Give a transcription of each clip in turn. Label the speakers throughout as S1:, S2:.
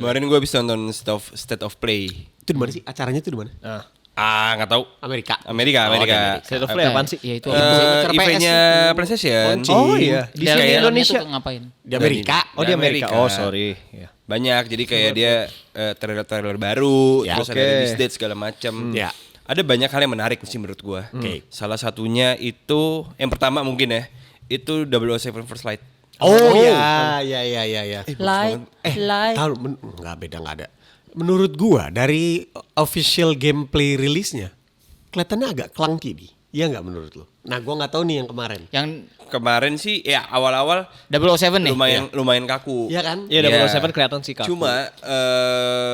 S1: Kemarin gue habis nonton State of Play.
S2: Itu di mana sih? Acaranya itu di mana?
S1: Nggak tahu.
S2: Amerika.
S1: Amerika.
S3: State of Play apaan sih?
S4: Ya itu.
S2: acara
S1: Eventnya PlayStation.
S3: Oh iya. Di
S4: Dalamnya
S3: Indonesia.
S4: tuh ngapain?
S2: Di Amerika.
S3: Oh di Amerika. Oh sorry. Ya.
S1: Banyak, jadi kayak dia trailer baru,
S2: Ya,
S1: terus ada release date segala macam.
S2: Ya.
S1: Ada banyak hal yang menarik sih menurut gua. Salah satunya itu yang pertama mungkin ya, itu 007 First Light.
S2: Oh iya.
S4: Light.
S2: Tahu nggak ada. Menurut gua dari official gameplay rilisnya kelihatannya agak clunky nih. Iya nggak menurut lo? Nah gua nggak tahu nih yang kemarin.
S4: Yang
S1: Kemarin sih ya awal-awal
S4: 007 nih.
S1: lumayan kaku.
S2: Iya kan?
S3: Iya 007 kelihatan sih kaku.
S1: Cuma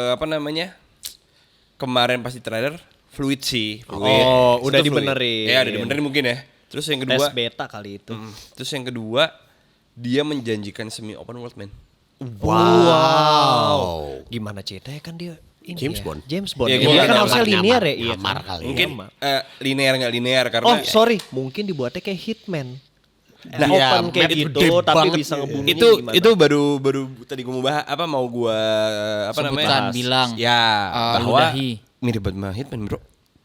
S1: apa namanya? Kemarin pas di trailer fluid sih.
S3: Oh,
S1: Itu
S3: udah
S1: fluid.
S3: dibenerin.
S1: Ya, udah dibenerin mungkin ya. Terus yang kedua,
S3: Tes beta kali itu.
S1: terus yang kedua dia menjanjikan semi open world man.
S2: Wow.
S3: Gimana ceritanya kan dia ini
S2: James
S3: ya.
S2: Bond.
S3: James Bond.
S1: Ya,
S3: Ya,
S1: gua
S3: dia
S1: nggak
S3: kan
S1: tahu.
S3: harusnya linear ya. Iya.
S2: Nyamar
S3: kan?
S2: kali.
S1: Mungkin linear nggak linear karena
S3: Oh sorry, mungkin dibuatnya kayak Hitman.
S2: Nah,
S3: Open
S2: iya,
S3: kayak
S2: map
S3: gitu,
S2: gede
S3: tapi
S2: banget.
S3: bisa ngebunuh.
S1: itu baru tadi gue mau bahas mau gue apa
S4: Sebutan,
S1: namanya
S4: bilang.
S1: ya bahwa
S4: ludahi.
S1: mirip banget sama Hitman bro.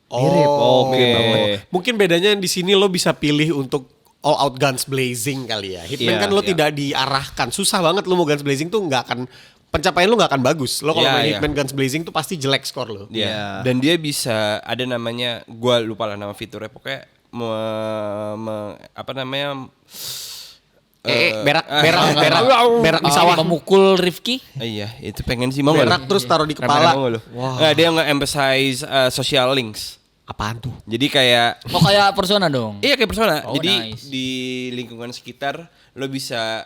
S3: Mirip, oke.
S1: mirip banget.
S2: Mungkin bedanya di sini lo bisa pilih untuk all out guns blazing kali ya. Hitman
S3: Iya,
S2: kan lo
S1: iya.
S2: tidak diarahkan. Susah banget lo mau guns blazing tuh nggak akan pencapaian lo nggak akan bagus. Lo kalau
S1: Iya,
S2: main
S1: iya.
S2: Hitman guns blazing tuh pasti jelek skor lo.
S1: Ya. Dan dia bisa ada namanya gue lupa lah nama fiturnya pokoknya apa namanya
S2: berak di sawah.
S4: Memukul Rifki.
S1: iya itu pengen sih mau nggak
S2: Berak
S1: lu?
S2: terus taruh di
S1: Pengen
S2: kepala.
S1: mau nggak lu? Nggak, dia nggak emphasize social links.
S2: Apaan tuh?
S1: Jadi kayak
S4: Oh kayak Persona dong.
S1: iya kayak persona.
S4: Oh,
S1: Jadi
S4: nice.
S1: di lingkungan sekitar lo bisa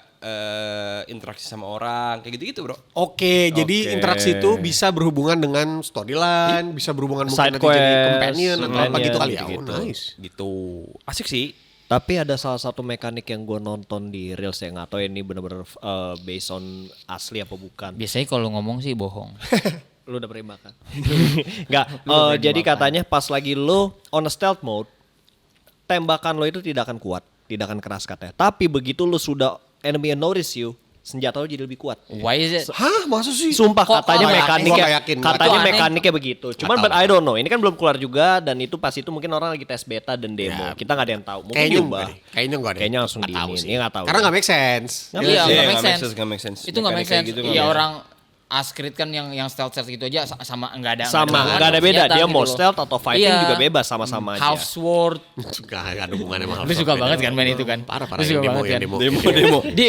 S1: interaksi sama orang kayak gitu-gitu bro.
S2: Oke, jadi
S3: Oke.
S2: interaksi itu bisa berhubungan dengan storyline, bisa berhubungan mungkin
S3: Side
S2: nanti jadi
S3: quest,
S2: companion atau apa
S3: companion,
S2: gitu kali ya.
S3: gitu-gitu.
S2: Oh, nice.
S1: Gitu. Asik sih.
S3: Tapi ada salah satu mekanik yang gue nonton di Reels yang nggak tahu ini bener-bener based on asli apa bukan.
S4: Biasanya kalau ngomong sih bohong.
S3: Lu udah pernah makan? Nggak. Jadi katanya pas lagi lu on a stealth mode, tembakan lo itu tidak akan kuat, tidak akan keras katanya. Tapi begitu lu sudah enemy notice you, senjata lo jadi lebih kuat.
S4: Why is it?
S2: Hah, masa sih?
S3: Sumpah
S4: Kok
S3: katanya
S4: kalau
S3: mekaniknya,
S2: gua nggak yakin.
S3: katanya
S4: Itu aneh.
S3: mekaniknya begitu. Cuman but I don't know. Ini kan belum keluar juga dan itu pas itu mungkin orang lagi tes beta dan demo.
S2: Ya.
S3: Kita nggak ada yang tahu. Mungkin
S2: Kayaknya
S3: nyoba.
S2: enggak deh. Kayaknya enggak deh.
S3: Kayaknya langsung
S2: Nggak tahu
S3: diinin.
S2: sih.
S3: Iya, nggak tahu.
S2: Karena enggak make sense.
S4: Iya,
S1: Iya,
S4: nggak
S1: nggak
S4: make
S1: make
S4: sense.
S1: sense, nggak make sense.
S4: Itu nggak make
S1: Mekanik kayak
S4: sense.
S1: gitu nggak
S4: Iya
S1: make
S4: orang Ascrit kan yang stealth gitu aja sama nggak ada
S3: Sama,
S4: hubungan
S3: nggak ada
S4: sama
S3: beda.
S4: senjata
S3: Dia
S4: gitu
S3: mau
S4: loh.
S3: stealth atau fighting
S4: Iya.
S3: juga bebas sama-sama aja.
S4: Half sword.
S2: Enggak ada hubungannya sama
S4: Lu suka banget kan main itu kan?
S2: Parah-parah
S4: Lu suka
S2: yang demo,
S4: banget
S2: yang
S4: kan?
S2: demo.
S1: Demo.
S4: Dia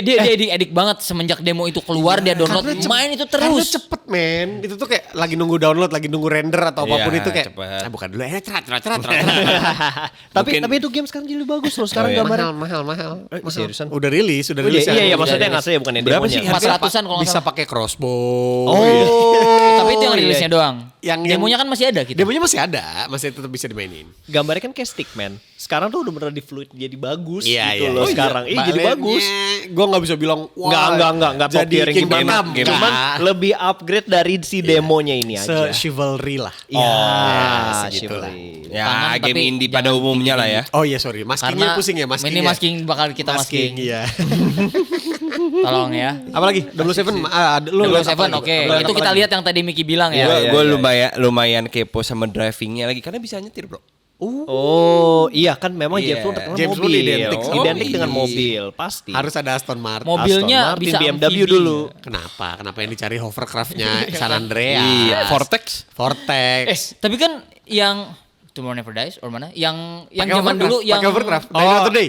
S4: edik banget semenjak demo itu keluar dia download main itu
S2: Karena
S4: terus.
S2: cepet men. Itu tuh kayak lagi nunggu download, lagi nunggu render atau apapun
S1: Iya,
S2: itu kayak
S1: cepet.
S2: bukan dulu cerat.
S3: Tapi itu game sekarang jadi bagus loh. Sekarang
S1: Oh, iya.
S3: gambarnya.
S2: mahal.
S3: Seriusan?
S2: Udah rilis,
S3: Oh, iya, iya, maksudnya
S4: rilis.
S3: nggak saya bukan yang
S1: Berapa
S3: demonya.
S1: sih?
S4: 400-an kalau nggak
S2: bisa
S4: salah.
S2: pakai crossbow.
S3: Oh,
S4: Tapi itu yang
S3: iya.
S4: rilisnya doang.
S2: Yang-
S4: Demonya kan masih ada gitu.
S2: Demonya masih ada, masih tetap bisa dimainin.
S3: Gambarnya kan kayak stickman. Sekarang tuh udah bener di fluid jadi bagus
S2: Iya,
S3: gitu
S2: iya.
S3: loh
S2: Oh, iya.
S3: sekarang. Iya jadi bagus.
S2: Gue nggak bisa bilang wah.
S3: Enggak top
S2: jadi
S3: tier yang
S2: Kingdom
S3: gimana.
S2: Come.
S3: Cuman
S2: Nggak.
S3: lebih upgrade dari si demonya ini aja.
S2: Se-chivalry lah.
S3: Iya,
S2: segitulah.
S3: chivalry.
S1: Ya
S4: Tangan,
S1: game
S4: tapi
S1: indie pada
S4: jangan
S1: umumnya lah ya.
S2: Oh iya sorry, maskingnya
S4: Karena
S2: pusing ya maskingnya.
S4: ini masking bakal kita masking.
S2: Iya.
S4: Tolong ya.
S2: Apalagi 007 lu lihat apa
S4: 007
S2: lagi?
S4: oke.
S2: Lu lihat
S4: Itu
S2: apa
S4: kita
S2: lagi?
S4: lihat yang tadi Miki bilang ya.
S1: Gue lumayan kepo sama drivingnya lagi karena bisa nyetir bro.
S3: Oh iya kan memang
S1: Iya.
S3: James Bond terkenal
S2: James Bond
S3: mobil.
S2: identik sama
S3: Identik
S1: mobil.
S3: dengan mobil pasti.
S2: Harus ada Aston Martin.
S4: Mobilnya
S3: Aston Martin,
S4: bisa
S3: BMW
S4: amfibi.
S3: dulu.
S2: Kenapa yang dicari hovercraftnya San Andreas?
S1: Iya. Vortex.
S2: Vortex.
S4: Tapi kan yang Tomorrow Never Dies or mana? Yang
S2: Pakai
S4: zaman
S2: hovercraft,
S4: dulu yang
S2: pakai hovercraft. Die Another Day.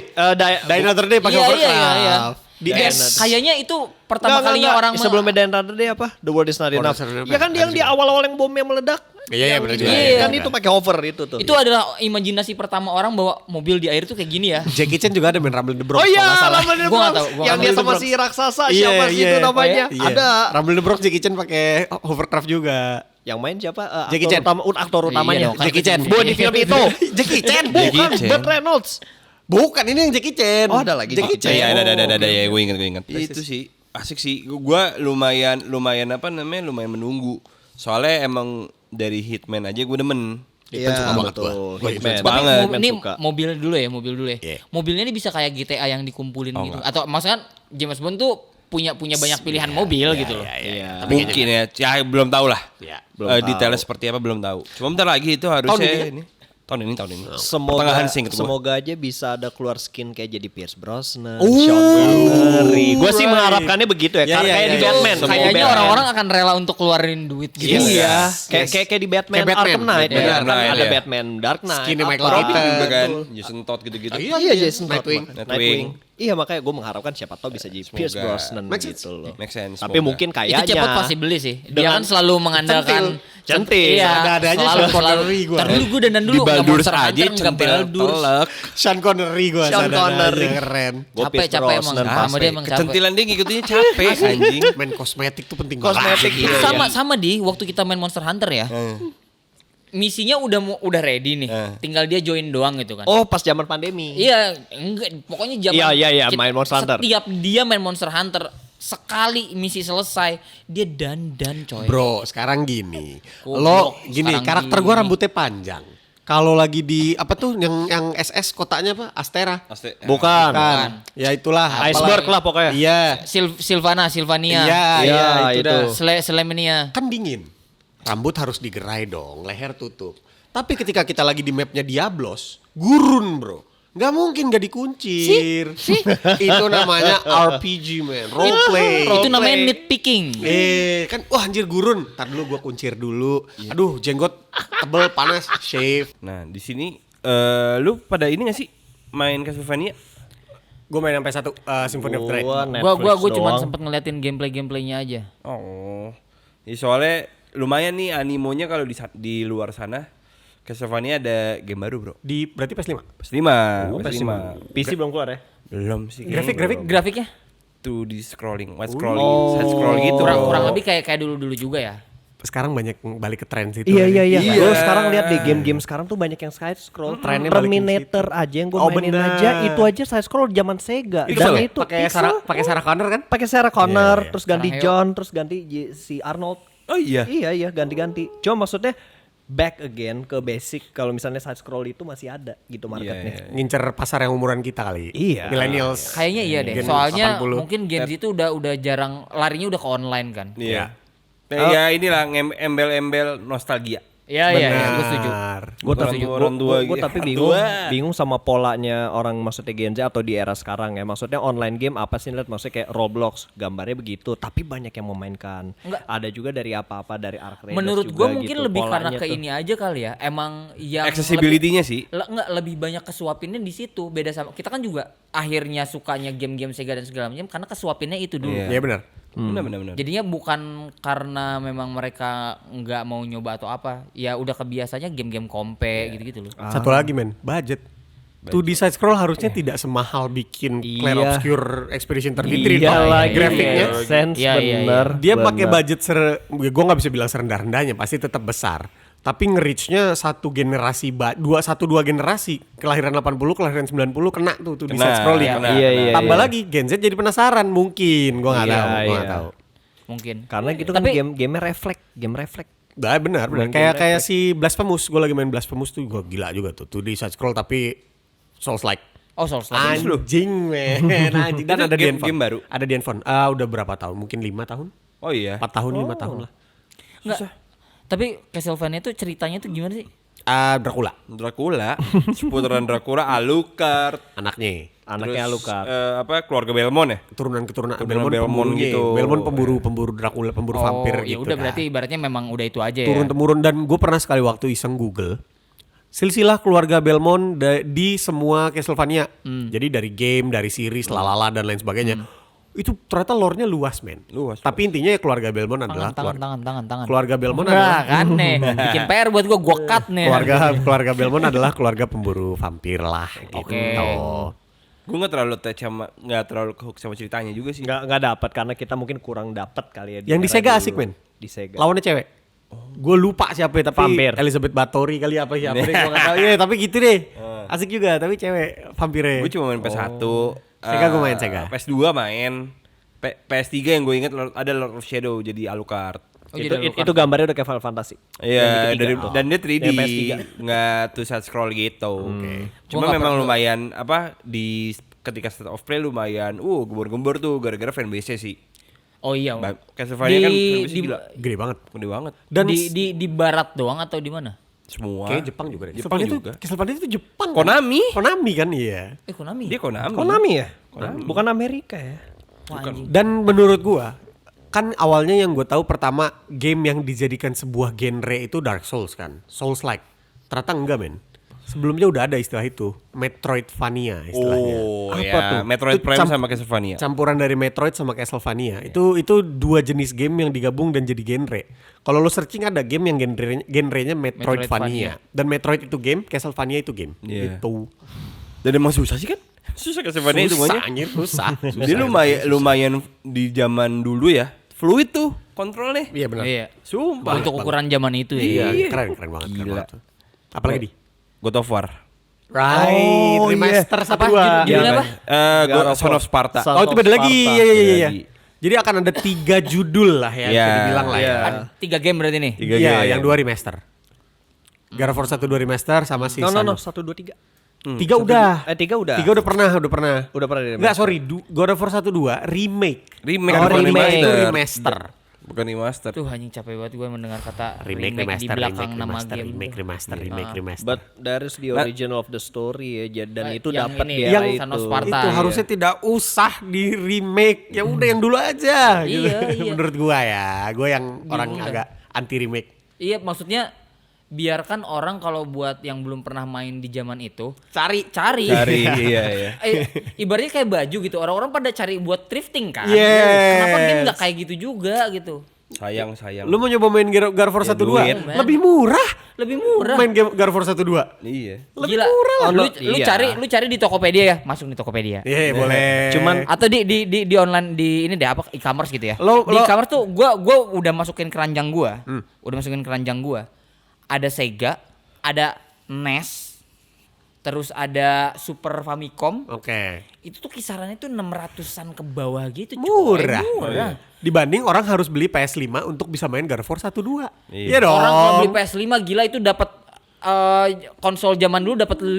S2: Die Another Day pakai
S4: Iya,
S2: hovercraft.
S4: iya.
S3: Di
S4: Kayaknya itu pertama kalinya orang
S3: sebelumnya Dan Another Day apa? The World Is Not Enough.
S2: Is Not Enough.
S3: Ya kan dia yang di awal-awal yang bomnya meledak.
S2: Iya, benar juga.
S4: Iya.
S3: Kan itu pakai hover itu tuh.
S4: itu adalah imajinasi pertama orang bahwa mobil di air tuh kayak gini ya.
S2: Jackie Chan juga ada main Rumble in the Bronx.
S3: Oh iya,
S2: kalau nggak salah.
S3: Rumble in the
S4: Gua nggak
S3: Bronx.
S4: tahu, gua
S3: Yang
S4: nggak
S3: dia
S4: tahu.
S3: sama si raksasa siapa sih itu namanya?
S2: Iya.
S3: Ada.
S2: Rumble in the Bronx Jackie Chan pakai hovercraft juga.
S3: Yang main siapa?
S2: Jackie
S3: Aktor
S2: Chan.
S3: aktor utamanya.
S4: Iya dong, kan
S2: Jackie Chan.
S4: kecil.
S3: Bukan di film itu.
S2: Jackie Chan.
S3: Bukan,
S1: Jackie Chan.
S3: Burt Reynolds.
S2: Bukan ini yang Jackie Chan.
S3: Oh, ada lagi.
S2: Jackie Chan.
S1: Iya ada ya gue ingat. Itu sih asik sih. Gue lumayan apa namanya lumayan menunggu. Soalnya emang dari Hitman aja gue demen.
S2: Hitman suka banget gua. Gua
S3: Hitman.
S2: Hitman
S1: banget.
S4: Ini
S3: suka.
S4: mobil dulu ya.
S2: Iya.
S4: Mobilnya ini bisa kayak GTA yang dikumpulin gitu.
S1: enggak.
S4: Atau maksudnya kan James Bond tuh punya banyak pilihan mobil gitu loh.
S2: Iya.
S1: Mungkin ya belum tahu lah.
S2: Ya,
S1: Detailnya seperti apa belum tahu. Cuma bentar lagi itu harusnya ini. Tahun ini. Pertengahan sih inget gua.
S3: Semoga aja bisa ada keluar skin kayak jadi Pierce Brosnan,
S2: Oh,
S3: Sean Connery. Gue sih
S2: right.
S3: mengharapkannya begitu ya,
S2: Ya,
S3: karena
S2: ya,
S3: kayak
S2: ya,
S3: di
S2: ya.
S3: Batman.
S1: Semoga
S3: Kayak di
S4: Kayaknya
S3: Batman.
S4: orang-orang akan rela untuk keluarin duit gitu.
S3: Iya, kayak di Batman,
S2: Kayak Batman.
S3: Arkham Knight.
S1: Batman,
S3: ya, kan
S1: Knight,
S3: ada
S1: ya.
S3: Batman Dark Knight.
S2: Skinnya Michael
S3: apa.
S2: Keaton.
S1: juga kan, Jason Todd gitu-gitu.
S3: Iya, Jason Todd.
S2: Nightwing.
S1: Nightwing.
S3: Iya, makanya gue mengharapkan siapa tahu bisa jadi Pierce
S1: Semoga.
S3: Brosnan
S2: Make sense.
S3: gitu loh.
S1: Make sense.
S3: Tapi
S1: semoga.
S3: mungkin
S4: Itu
S3: kayaknya
S4: cepet pasti beli sih. Dia
S3: Dengan
S4: kan selalu mengandalkan
S3: centil.
S4: Iya,
S2: Ada-adanya
S4: selalu-
S2: Sean Connery
S4: selalu-
S2: gua.
S4: Ntar dulu gue dandan
S1: di
S4: dulu. nggak
S1: Baldur's
S4: Monster
S1: aja
S4: Hunter, nggak
S1: centil
S4: Baldur's.
S1: telek.
S2: Sean Connery gue
S3: Sean Connery.
S2: keren.
S3: Gua Pierce
S4: Capek emang.
S3: Brosnan
S4: Sama
S3: pasti.
S4: dia emang capek.
S1: Kecentilan dia ngikutinnya capek anjing.
S2: Main kosmetik tuh penting
S3: Kosmetik
S2: banget.
S3: itu
S4: Sama di waktu kita main Monster Hunter ya. Misinya udah ready nih. Tinggal dia join doang gitu kan.
S3: Oh, pas zaman pandemi.
S4: Iya, enggak pokoknya zaman
S3: Iya, main Monster Hunter.
S4: Setiap dia main Monster Hunter sekali misi selesai, dia dandan coy.
S2: Bro, sekarang gini.
S4: Goblok,
S2: Lo gini,
S4: sekarang
S2: karakter
S4: gini.
S2: gue rambutnya panjang. Kalau lagi di apa tuh yang SS kotaknya apa? Astera.
S3: Bukan.
S2: Ya itulah.
S3: Iceberg lah pokoknya.
S2: Iya.
S4: Silvania.
S2: Iya,
S3: Iya,
S2: itu
S3: itu.
S2: dah.
S4: Selemania.
S2: Kan dingin. Rambut harus digerai dong, leher tutup. Tapi ketika kita lagi di mapnya Diablos, gurun bro. Nggak mungkin gak dikuncir. Itu namanya RPG man, roleplay.
S4: Itu namanya nitpicking.
S2: Kan wah anjir gurun. Ntar dulu gua kuncir dulu. Aduh jenggot tebel panas shave.
S1: Nah, di sini lu pada ini gak sih main Castlevania?
S2: Gue main sampai 1 Symphony of Night.
S4: Gua cuma sempet ngeliatin gameplaynya aja.
S1: Oh. Ya, soalnya lumayan nih animonya kalau di luar sana. Castlevania ada game baru, Bro.
S2: Berarti PS5.
S1: PS5. PS5.
S3: PC belum keluar ya?
S1: Belum sih.
S2: Grafik.
S4: Grafiknya
S1: Tuh di scrolling, wide scrolling, side scroll gitu.
S4: kurang lebih kayak dulu juga ya.
S2: Sekarang banyak balik ke tren situ.
S3: Iya.
S1: Iya.
S3: Gue sekarang lihat deh game-game sekarang tuh banyak yang side scroll.
S2: Trennya balik ke
S3: Terminator aja yang gue
S2: Oh,
S3: mainin
S2: benar.
S3: aja, itu aja side scroll zaman Sega.
S2: Itu
S3: Dan
S2: betul.
S3: itu
S2: pakai Sarah Connor kan?
S3: pakai Sarah Connor,
S2: Iya, iya.
S3: terus ganti
S4: Sarah
S3: John, terus ganti si Arnold.
S1: Oh iya.
S3: Iya, ganti-ganti. Cuma maksudnya back again ke basic, kalau misalnya side scroll itu masih ada gitu marketnya.
S2: Ngincer pasar yang umuran kita kali.
S3: Iya.
S2: Millennials.
S4: Kayaknya iya deh.
S2: Gen
S4: Soalnya
S2: 80.
S4: mungkin Gen Z itu udah jarang larinya udah ke online kan.
S1: Iya. Ya inilah embel-embel nostalgia.
S4: Iya, gue setuju.
S3: Gue
S1: Orang tua
S3: gue
S1: gitu.
S3: tapi
S1: Orang tua.
S3: bingung sama polanya orang maksudnya Gen Z atau di era sekarang ya. Maksudnya online game apa sih lihat, maksudnya kayak Roblox gambarnya begitu, tapi banyak yang memainkan.
S4: Enggak.
S3: Ada juga dari apa-apa dari Ark Raiders
S4: Menurut
S3: juga
S4: gue mungkin
S3: gitu,
S4: lebih karena
S3: polanya
S4: ke
S3: tuh.
S4: ini aja kali ya. Emang yang
S1: Accessibility-nya sih.
S4: Enggak, lebih banyak kesuapinnya di situ. Beda sama kita kan juga akhirnya sukanya game-game Sega dan segala macam karena kesuapinnya itu dulu.
S2: Iya benar.
S1: Benar.
S4: Jadinya bukan karena memang mereka nggak mau nyoba atau apa, ya udah kebiasanya game-game kompe gitu-gitu loh.
S2: Satu lagi men, budget. Tuh di side scroll harusnya tidak semahal bikin Clair
S3: Iya.
S2: Obscure Expedition 33
S3: Iya
S2: Pak.
S3: lagi
S2: Grafiknya.
S3: sense
S4: Iya, iya,
S3: bener.
S2: Dia pakai
S3: bener.
S2: budget gue nggak bisa bilang serendah-rendahnya, pasti tetap besar. Tapi nge-reach-nya satu dua generasi, kelahiran 80, kelahiran 90 kena tuh di
S1: Kena,
S2: side scrolling.
S1: iya,
S3: Iya,
S2: Tambah
S3: iya.
S2: lagi Gen Z jadi penasaran mungkin, gua nggak
S3: Iya,
S2: tahu, gua nggak
S3: iya.
S2: tahu.
S4: Mungkin.
S3: Karena gitu kan
S4: Tapi-
S3: game game refleks.
S2: Nah, benar.
S3: Main
S2: Kayak si Blasphemous, gue lagi main Blasphemous tuh gue gila juga tuh. Tuh di side scroll tapi Souls like.
S4: Oh, Souls-like.
S2: Anjing men, anjing. Dan
S1: Itu
S2: ada di
S1: game-
S2: handphone.
S1: game baru?
S2: Ada di handphone. Udah berapa tahun? Mungkin 5 tahun?
S1: Oh iya.
S2: 4 tahun, 5 tahun lah.
S4: Enggak. Tapi Castlevania itu ceritanya tuh gimana sih?
S2: Dracula,
S1: Dracula, seputaran Dracula, Alucard,
S2: anaknya.
S3: Anaknya Alucard.
S1: keluarga Belmont ya?
S2: Keturunan
S1: Keturunan Belmont
S2: pemburunya.
S1: gitu.
S2: Belmont pemburu Dracula, pemburu vampir
S4: ya
S2: gitu.
S4: udah
S2: dah.
S4: berarti ibaratnya memang udah itu aja ya.
S2: Turun-temurun, dan gue pernah sekali waktu iseng Google silsilah keluarga Belmont di semua Castlevania. Jadi dari game, dari series, lalala dan lain sebagainya. Itu ternyata lore-nya luas men.
S1: Luas.
S2: Tapi intinya ya keluarga Belmont adalah
S4: Tangan.
S2: keluarga Belmont
S4: Nah,
S2: adalah
S4: kan nih. Bikin PR buat gua cut nih.
S2: keluarga Belmont adalah keluarga pemburu vampir lah gitu.
S4: Oke.
S1: Gue nggak terlalu kehook sama ceritanya juga sih.
S3: Nggak dapat karena kita mungkin kurang dapat kali ya.
S2: Yang di
S3: era
S2: Sega
S3: dulu.
S2: asik men.
S3: Di Sega.
S2: Lawannya cewek. Gue lupa siapa ya, tapi
S3: Vampir.
S2: Elizabeth Bathory kali apa siapa deh, gue nggak tahu. Iya, tapi gitu deh. Asik juga, tapi cewek vampirnya.
S1: Gue cuma main PS1.
S2: Sega gue main Sega.
S1: PS2 main. PS3 yang gue inget ada Lord of Shadow jadi Alucard.
S4: Oh,
S3: itu,
S4: jadi
S3: itu gambarnya udah kayak Final Fantasy.
S1: Iya,
S3: Yang ketiga.
S1: dan dia 3D,
S3: Yang PS3.
S1: nggak tuh side scroll gitu. Cuma
S4: Gua nggak
S1: memang
S4: pernah-
S1: lumayan di ketika State of Play lumayan, gembor-gembor tuh gara-gara fanbase-nya sih.
S4: Oh iya.
S1: Castlevania kan service gila.
S2: Gede banget.
S1: Gede banget.
S2: Dan
S4: di barat doang atau di mana?
S1: Semua.
S2: kayak Jepang juga deh.
S1: Jepang juga.
S2: Castlevania itu Jepang. kan?
S1: Konami.
S2: Konami kan iya.
S4: Konami.
S1: Dia Konami.
S3: Konami ya? Bukan Amerika ya?
S4: Wah, anjing.
S2: Dan menurut gua kan awalnya yang gue tahu pertama game yang dijadikan sebuah genre itu Dark Souls kan, Souls like. Ternyata enggak men. Sebelumnya udah ada istilah itu, Metroidvania istilahnya.
S1: Oh,
S2: Apa
S1: ya.
S2: tuh?
S1: Metroid
S2: Itu
S1: Prime sama Castlevania.
S2: Campuran dari Metroid sama Castlevania. Itu dua jenis game yang digabung dan jadi genre. Kalau lo searching ada game yang genrenya Metroidvania. Dan Metroid itu game, Castlevania itu game.
S1: Iya.
S2: Gitu.
S1: Dan emang susah sih kan? Susah Castlevania itu
S2: Susah
S1: semuanya.
S2: anjir, susah.
S1: Dia lumayan di zaman dulu ya. Fluid tuh kontrolnya.
S2: Iya benar.
S4: Iya.
S1: Sumpah.
S4: Untuk ukuran zaman itu ya.
S2: Iya, keren banget. Keren
S1: Gila.
S2: banget. Apalagi di?
S1: God of War.
S2: Right,
S3: Oh,
S2: remaster
S3: iya.
S2: satu
S4: Apa?
S2: dua.
S4: Judulnya apa?
S1: God of Son of Sparta.
S3: Son
S2: Oh itu
S3: of
S2: beda lagi.
S3: Sparta.
S2: Iya.
S1: Lagi.
S2: Jadi akan ada 3 judul lah ya,
S1: Iya.
S2: bisa dibilang lah ya.
S3: Iya.
S4: Ada 3 game berarti nih.
S1: Tiga
S2: Iya,
S1: game.
S2: yang 2 remaster. God of War 1 2 remaster sama si
S3: No,
S2: Son
S3: 1,
S2: of-
S3: 2, 3.
S2: 3 udah.
S3: 3 udah.
S2: 3 udah pernah.
S3: Udah pernah di
S2: Enggak, sorry. God of War 1 2 remake.
S1: Remake,
S2: God of War
S1: bukan
S2: 5 itu
S1: remaster.
S2: remaster.
S1: Bukan remaster.
S4: Tuh anjing capek banget gue mendengar kata
S2: Remake,
S4: di
S2: remaster,
S4: belakang
S2: remake,
S4: nama
S2: remaster,
S4: game.
S2: remake,
S4: tuh.
S2: remaster, remake, remaster.
S3: But that is the original of the story ya, dan itu
S4: yang
S3: dapat
S4: ini,
S3: di
S4: yang
S3: era
S4: Son of
S3: itu.
S4: Sparta.
S2: Itu
S4: ya.
S2: harusnya tidak usah di remake. Ya udah yang dulu aja gitu.
S4: Iya, iya.
S2: Menurut gua ya. Gua yang orang
S4: Bingung
S2: agak anti remake.
S4: Iya, maksudnya biarkan orang kalau buat yang belum pernah main di zaman itu
S2: Cari.
S4: cari.
S1: Iya.
S4: Ibaratnya kayak baju gitu. Orang-orang pada cari buat thrifting kan.
S2: Yes.
S4: Kenapa game nggak kayak gitu juga gitu?
S1: Sayang.
S2: Lu mau nyoba main God of War 1 2?
S1: duit.
S2: Lebih murah.
S4: Lebih murah.
S2: Main God of War 1 2.
S1: Iya.
S2: Lebih
S4: Gila.
S2: murah lah.
S4: Lu cari di Tokopedia ya, masuk di Tokopedia.
S2: Iya, boleh.
S3: Cuman
S4: Atau di online di ini deh apa e-commerce gitu ya.
S2: Lo-
S4: Di
S2: lo-
S4: e-commerce tuh gua udah masukin keranjang gua. Udah masukin keranjang gua. Ada Sega, ada NES, terus ada Super Famicom.
S2: Oke.
S4: Itu tuh kisarannya tuh 600-an ke bawah gitu. coy.
S2: Murah.
S4: Murah.
S2: Dibanding orang harus beli PS5 untuk bisa main God of War 1 2.
S1: Iya.
S2: Iya dong.
S4: Orang kalau beli PS5 gila itu dapat konsol zaman dulu dapat 5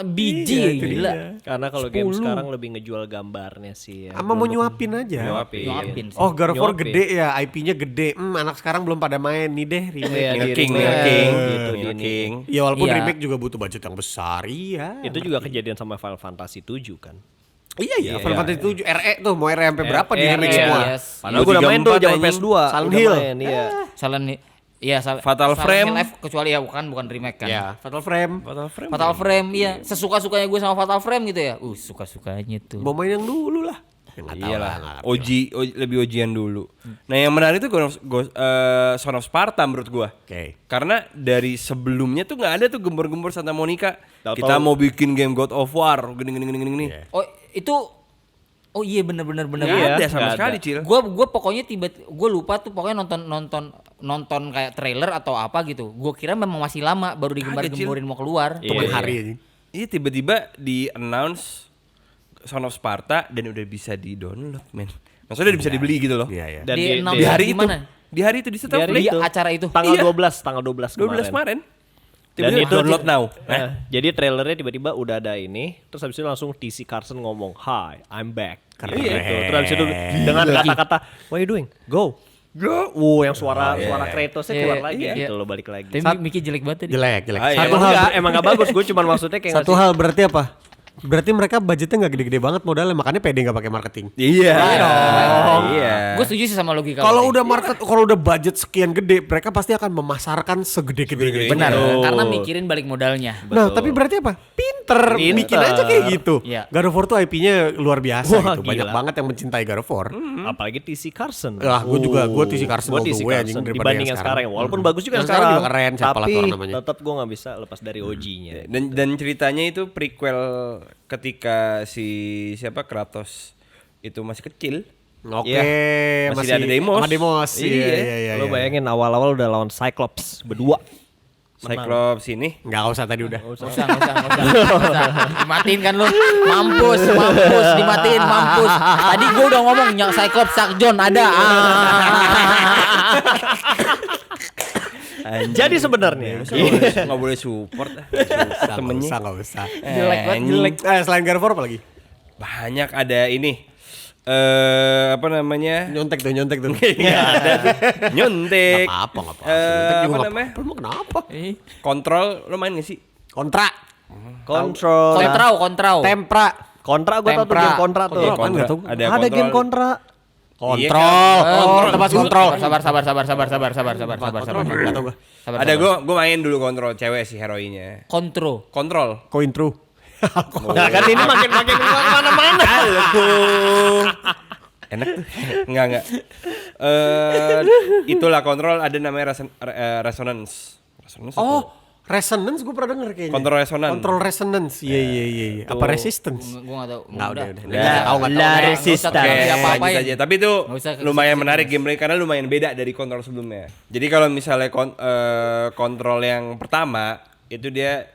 S4: biji.
S2: Iya, itu
S4: Gila.
S2: dia.
S3: karena kalau game
S2: 10.
S3: sekarang lebih ngejual gambarnya sih ya.
S2: Sama mau nyuapin aja.
S4: Nyuapin sih.
S2: Oh God of War
S3: Nyuapin.
S2: gede ya, IP-nya gede. Anak sekarang belum pada main nih deh remake.
S3: Iya,
S1: King,
S3: di
S1: King,
S3: remake.
S1: King,
S3: Gitu,
S1: King,
S3: di
S1: King.
S2: Ya walaupun
S4: Iya.
S2: remake juga butuh budget yang besar. Iya.
S3: Itu juga kejadian sama Final Fantasy 7 kan.
S2: Iya, Final Fantasy 7 RE tuh mau RE sampai berapa di remake
S3: iya.
S2: semua.
S4: Yes.
S3: Padahal gue udah main tuh
S1: 34
S3: zaman
S1: anjing.
S3: PS2.
S2: Silent
S3: Udah
S2: Hill.
S3: main, iya.
S4: Iya,
S1: Fatal Frame.
S4: Hill F, kecuali ya bukan remake kan.
S2: Ya, Fatal Frame.
S4: Fatal Frame iya. Sesuka-sukanya gue sama Fatal Frame gitu ya. Suka-sukanya tuh.
S2: Mau main yang dulu lah. Ya nggak tahu
S1: Iyalah.
S2: lah.
S1: Lebih ujian dulu. Nah, yang menarik itu Son of Sparta menurut gua.
S2: Oke.
S1: Karena dari sebelumnya tuh nggak ada tuh gembor-gembor Santa Monica.
S3: Tahu-tahu-
S1: Kita mau bikin game God of War, gini.
S2: Iya.
S4: Oh, itu oh iya bener.
S1: Nggak
S3: Iya,
S1: ada sama
S3: nggak
S1: sekali,
S3: ada.
S1: Cil.
S4: Gue pokoknya gue lupa tuh pokoknya nonton kayak trailer atau apa gitu. Gue kira memang masih lama baru digembar-gemborin mau keluar.
S3: Iya.
S2: Temen hari aja.
S1: Iya, tiba-tiba di announce Son of Sparta dan udah bisa di-download, men. Maksudnya udah bisa dibeli gitu loh.
S2: Iya, iya.
S3: Dan
S4: Di
S3: di,
S4: enam-
S3: di,
S1: Di hari
S4: Di
S1: itu.
S4: mana?
S1: Di hari itu di
S3: di
S1: Star
S3: hari
S4: Di
S3: itu.
S4: acara itu.
S3: Tanggal
S1: Iya.
S3: 12
S1: 12 kemarin.
S3: Dan
S1: Tiba-tiba
S3: itu
S1: download now.
S3: Jadi trailernya tiba-tiba udah ada ini, terus habis itu langsung TC Carson ngomong, "Hi, I'm back."
S2: Keren.
S3: Gitu. Terus habis itu dengan kata-kata, "What are you doing? Go." Go. Yang suara Kratosnya keluar
S4: Iya,
S3: lagi
S4: iya.
S3: gitu loh, balik lagi.
S4: Tapi Miki jelek banget tadi.
S2: Jelek.
S1: Ah, iya.
S2: Satu
S3: Emang
S2: hal
S3: enggak, emang enggak bagus. Gue cuma maksudnya kayak
S2: Satu hal berarti apa? Berarti mereka budgetnya nggak gede-gede banget modalnya, makanya pede nggak pakai marketing.
S1: Iya. Iya.
S4: Gue setuju sih sama logika.
S2: Kalau
S4: lo sih.
S2: kalau udah budget sekian gede, mereka pasti akan memasarkan segede-gede.
S4: Benar,
S3: Betul.
S4: karena mikirin balik modalnya.
S2: Nah, tapi berarti apa? Pinter. Bikin aja kayak gitu.
S4: Iya.
S2: God of War tuh IP-nya luar biasa
S3: Wah,
S2: gitu. Banyak
S3: gila.
S2: banget yang mencintai God of War.
S3: apalagi TC Carson.
S2: Ah, gua juga, gua TC Carson
S3: Gua
S2: all the
S3: TC
S2: way
S3: Carson
S2: anjing daripada
S3: dibanding
S2: yang
S3: yang sekarang.
S2: sekarang.
S3: Walaupun bagus juga
S2: Yang
S3: yang
S2: sekarang
S3: sekarang.
S2: juga keren, siapa lah
S3: Tapi
S2: tuh orang namanya.
S3: tetap gue nggak bisa lepas dari OG-nya.
S1: Dan ceritanya itu prequel ketika si siapa Kratos itu masih kecil.
S2: Oke,
S1: Iya. Masih ada Deimos.
S2: Sama Deimos.
S1: Iya.
S2: Iya.
S3: Lo bayangin awal-awal udah lawan Cyclops berdua.
S1: Cyclops ini.
S2: Enggak usah tadi udah.
S4: Nggak usah. Dimatiin kan lu. Mampus, dimatiin, mampus. Tadi gua udah ngomong yang Cyclops Sarjon ada.
S3: Jadi sebenarnya
S1: Nggak boleh support temennya.
S2: Enggak usah.
S4: Jelek banget, jelek.
S2: Selain God of War apa lagi?
S1: Banyak ada ini Apa namanya?
S2: Nyontek tuh.
S1: Iya ada tuh. Nyontek.
S2: Nggak apa-apa.
S1: Apa
S2: Nyontek juga nggak
S1: namanya?
S2: apa-apa. Emang kenapa?
S1: Kontrol lo main gak sih?
S2: Kontra.
S3: Control.
S4: Kontrau.
S2: Tempra.
S3: Kontra gue tau tuh
S2: Tempra.
S3: game kontra tuh.
S1: Iya,
S2: Apaan nggak tahu?
S1: Ada
S3: Ada game kontra.
S2: Kontrol. Tempat kontrol.
S4: Sabar.
S2: Nggak tahu gua.
S1: Ada gue main dulu kontrol cewek sih heroinnya.
S4: Kontrol.
S1: Kontrol.
S2: Coin true.
S3: Nah kan ini makin kemana-mana.
S1: Enak tuh. Enggak. Itulah kontrol ada namanya resonance. Resonance apa?
S2: Oh, resonance gue pernah denger kayaknya.
S1: Kontrol resonance.
S2: Kontrol resonance. Iya. Apa resistance?
S4: Gue gak tau.
S2: Nggak udah.
S1: Udah.
S2: Nggak tahu.
S3: La
S4: Resistance.
S1: Oke,
S4: Nggak apa-apa
S1: lanjut
S4: ya.
S1: aja. Tapi itu
S4: Nggak usah
S1: lumayan
S4: kesini-sini.
S1: menarik gameplay karena lumayan beda dari kontrol sebelumnya. Jadi kalau misalnya kontrol yang pertama itu dia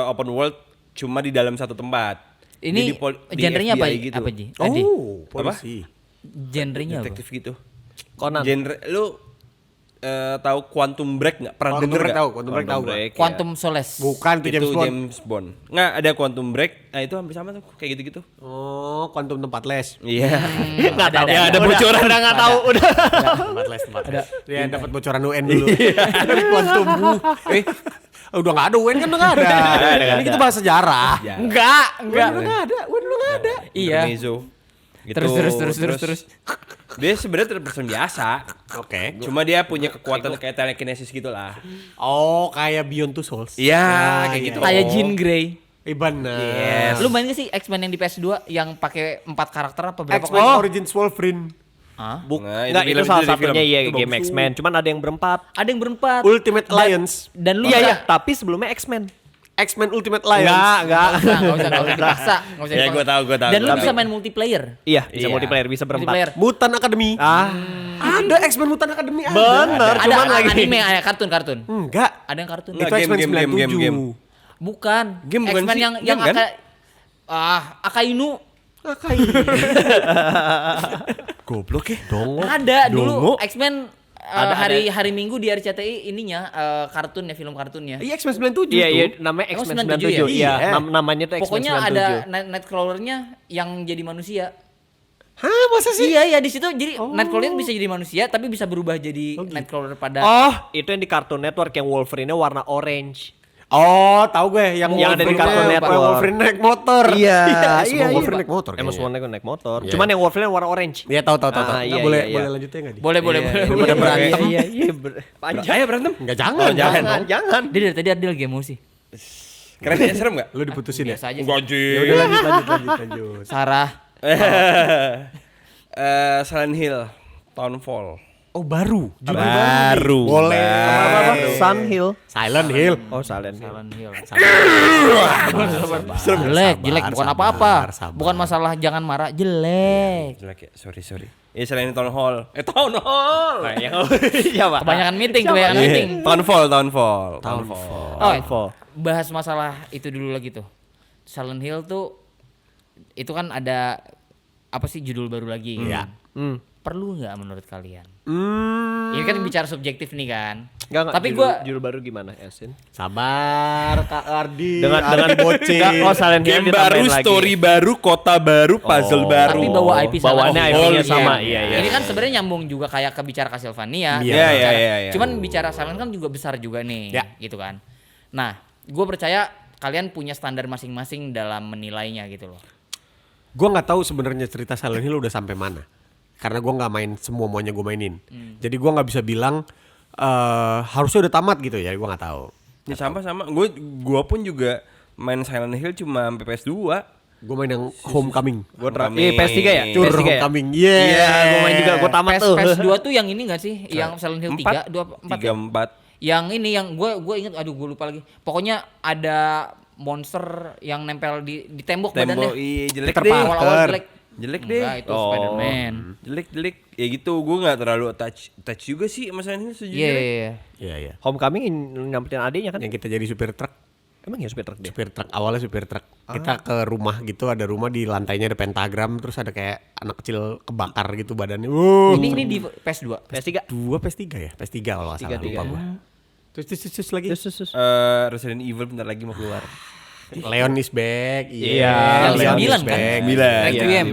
S1: open world cuma di dalam satu tempat.
S4: Ini
S1: Jadi di
S4: genrenya apa?
S1: FBI gitu.
S4: Apa Ji? Adi?
S2: Oh, polisi.
S4: Genrenya apa?
S1: Detektif gitu.
S3: Conan.
S1: Genre lu tahu Quantum Break nggak? Pernah
S2: Quantum
S1: denger
S2: Break
S1: nggak?
S2: tahu, Quantum Break tahu gua.
S1: ya.
S4: Quantum Solace.
S2: Bukan tuh
S1: Itu
S2: James Bond.
S1: James Bond. Nggak ada Quantum Break. Nah itu hampir sama tuh kayak gitu-gitu.
S2: Oh, Quantum tempat les.
S1: Iya.
S3: Nggak tahu.
S4: ada.
S3: Ada bocoran. Udah nggak tahu. Udah.
S2: Tempat les. Dia dapat bocoran UN dulu. Quantum. Udah nggak ada UN kan udah nggak ada. Ini kita bahas sejarah.
S1: Ya.
S4: Enggak.
S2: UN udah nggak ada. UN udah nggak ada.
S4: Iya.
S1: Intermezzo. Gitu.
S4: Terus.
S1: Dia sebenarnya third person biasa.
S2: Oke.
S1: Cuma dia punya kekuatan kayak telekinesis gitu lah.
S2: Oh, kayak Beyond Two Souls.
S1: Iya, kayak gitu.
S4: Kayak Jean Grey.
S2: Bener.
S1: Yes.
S4: Lu main gak sih X-Men yang di PS2 yang pakai 4 karakter apa berapa?
S2: X-Men Origins Wolverine.
S4: Hah?
S1: Nah,
S3: Nggak, itu
S1: film,
S3: salah
S1: dari
S3: satunya
S1: film.
S3: iya
S1: Itu
S3: game
S1: bagus.
S3: X-Men. Cuman ada yang berempat.
S4: Ada yang berempat.
S2: Ultimate Alliance.
S4: Dan lu
S3: Iya,
S4: bisa-
S3: iya. Tapi sebelumnya X-Men.
S2: X-Men Ultimate Alliance.
S3: Enggak.
S4: Nggak usah dipaksa. Nggak usah
S1: Ya,
S4: dipaksa.
S1: gua tahu.
S4: Dan lu
S1: Gua
S4: bisa
S1: tahu.
S4: main multiplayer.
S3: Iya, bisa
S1: Iya.
S3: multiplayer, bisa berempat.
S4: Multiplayer.
S2: Mutant Academy.
S3: Ah,
S2: Ada X-Men Mutant Academy ada.
S3: bener.
S4: Ada
S3: Cuman lagi.
S4: anime, ada kartun.
S2: Enggak.
S4: Ada yang kartun.
S1: Nggak,
S2: Itu X-Men
S1: game.
S2: 97.
S4: Bukan.
S1: Game bukan
S4: X-Men
S1: sih?
S4: yang
S1: Game kan?
S4: Akainu.
S2: Goblok ya. Dongo.
S4: Ada dulu
S1: Dongo.
S4: X-Men
S3: Ada.
S4: hari Minggu di RCTI ininya kartunnya, film kartunnya.
S2: Iya X-Men 97
S3: Iya, iya,
S2: tuh.
S3: namanya
S4: Oh,
S3: X-Men
S4: 97
S3: 97. Iya,
S2: Iya.
S3: namanya tuh X-Men 97.
S4: Pokoknya ada Nightcrawler-nya yang jadi manusia.
S2: Hah, masa sih?
S4: Iya ya di situ jadi Nightcrawler bisa jadi manusia tapi bisa berubah jadi Nightcrawler pada
S3: Oh, itu yang di Cartoon Network yang Wolverine-nya warna orange.
S2: Oh, tahu gue yang
S3: Yang ada di
S2: Wolverine-
S3: Cartoon Network.
S2: yang Wolverine naik motor.
S3: Iya,
S2: semua Wolverine naik motor.
S3: Emang
S2: kayaknya.
S3: semua naik motor.
S2: Iya.
S3: Cuman yang Wolverine warna orange.
S2: Iya, tahu.
S3: Ah,
S2: Nggak,
S3: iya,
S2: boleh
S3: iya.
S2: boleh lanjutnya enggak, Di?
S4: boleh
S2: Daripada berantem.
S3: Iya. Panjang.
S1: Ayo berantem.
S2: Enggak, jangan.
S1: Oh, jangan.
S3: Jangan.
S4: dia dari tadi Adil lagi emosi.
S1: Keren ya, serem gak?
S2: Lu diputusin ya?
S4: Biasa aja.
S1: Enggak,
S2: Ya udah lanjut.
S4: Sarah.
S1: Silent Hill, Townfall.
S2: Oh, baru.
S1: Baru.
S2: Boleh.
S3: Apa? Sun Hill.
S2: Silent Hill.
S3: Oh, Silent Hill.
S4: Silent Hill.
S2: Sabar,
S4: Jelek bukan
S2: sabar,
S4: apa-apa.
S2: sabar.
S4: Bukan masalah jangan marah, jelek.
S1: Jelek ya, sorry. Ya selain Town Hall. Town Hall.
S3: Nah, yang siapa?
S4: Kebanyakan meeting,
S1: Iya,
S4: meeting.
S1: Townfall.
S4: Oh, bahas masalah itu dulu lagi tuh. Silent Hill tuh itu kan ada apa sih judul baru lagi?
S2: Iya.
S4: Perlu nggak menurut kalian?
S2: Hmm.
S4: Ini kan bicara subjektif nih kan.
S3: Enggak,
S4: Tapi
S3: judul,
S4: gua
S3: judul baru gimana, Yasin?
S2: Sabar, Kak Ardi.
S3: Dengan
S2: Ardi bocil.
S3: Enggak, oh Silent Hill
S1: Game baru,
S3: ditambahin lagi.
S1: story baru, kota baru, puzzle baru.
S4: tapi bawa IP sama.
S3: Bawaannya
S1: Oh,
S3: IP-nya
S1: iya.
S3: sama. Iya.
S4: Ini kan sebenarnya nyambung juga kayak ke bicara Castlevania.
S2: Iya,
S4: bicara-
S1: iya.
S4: Cuman bicara Silent kan juga besar juga nih,
S2: Ya.
S4: gitu kan. Nah, gue percaya kalian punya standar masing-masing dalam menilainya gitu loh.
S2: Gue nggak tahu sebenarnya cerita Silent Hill udah sampai mana. Karena gue nggak main semuanya gue mainin. Jadi gue nggak bisa bilang harusnya udah tamat gitu ya. Gue nggak tahu.
S1: Ya sama. Gua pun juga main Silent Hill cuma sampai PS2.
S2: Gue main yang Homecoming.
S1: Gua
S3: Iya, PS3 ya?
S2: Cur
S3: PS3 ya?
S2: Homecoming. Iya.
S3: Iya, gue main juga, gue tamat tuh.
S4: PS2 tuh yang ini gak sih? Yang Silent Hill 3, 2, 4 ya?
S1: 3, 4.
S4: Yang ini yang gue inget, aduh gue lupa lagi. Pokoknya ada monster yang nempel di tembok badannya.
S1: Iya, jelek
S2: Peter
S1: deh.
S2: Parker.
S4: Awal-awal jelek.
S1: Jelek deh.
S4: Enggak, itu Spider-Man.
S1: Jelek. Ya gitu, gua nggak terlalu touch juga sih sama Silent Hill
S4: Iya,
S1: sejujurnya.
S4: iya.
S2: Iya, iya.
S3: Homecoming nyamperin adiknya kan?
S2: Yang kita jadi supir truk.
S3: Emang ya supir truk dia?
S2: Supir truk, awalnya supir truk. Kita ke rumah gitu, ada rumah di lantainya ada pentagram, terus ada kayak anak kecil kebakar gitu badannya.
S4: Ini di PS2.
S3: PS3.
S2: PS3 ya? PS3 kalau nggak salah, lupa gua. Terus lagi.
S1: Resident Evil bentar lagi mau keluar.
S2: Leon is back.
S3: Iya,
S4: Yang
S2: Leon
S4: 9
S2: is
S4: kan?
S2: back.
S1: 9.
S4: Requiem.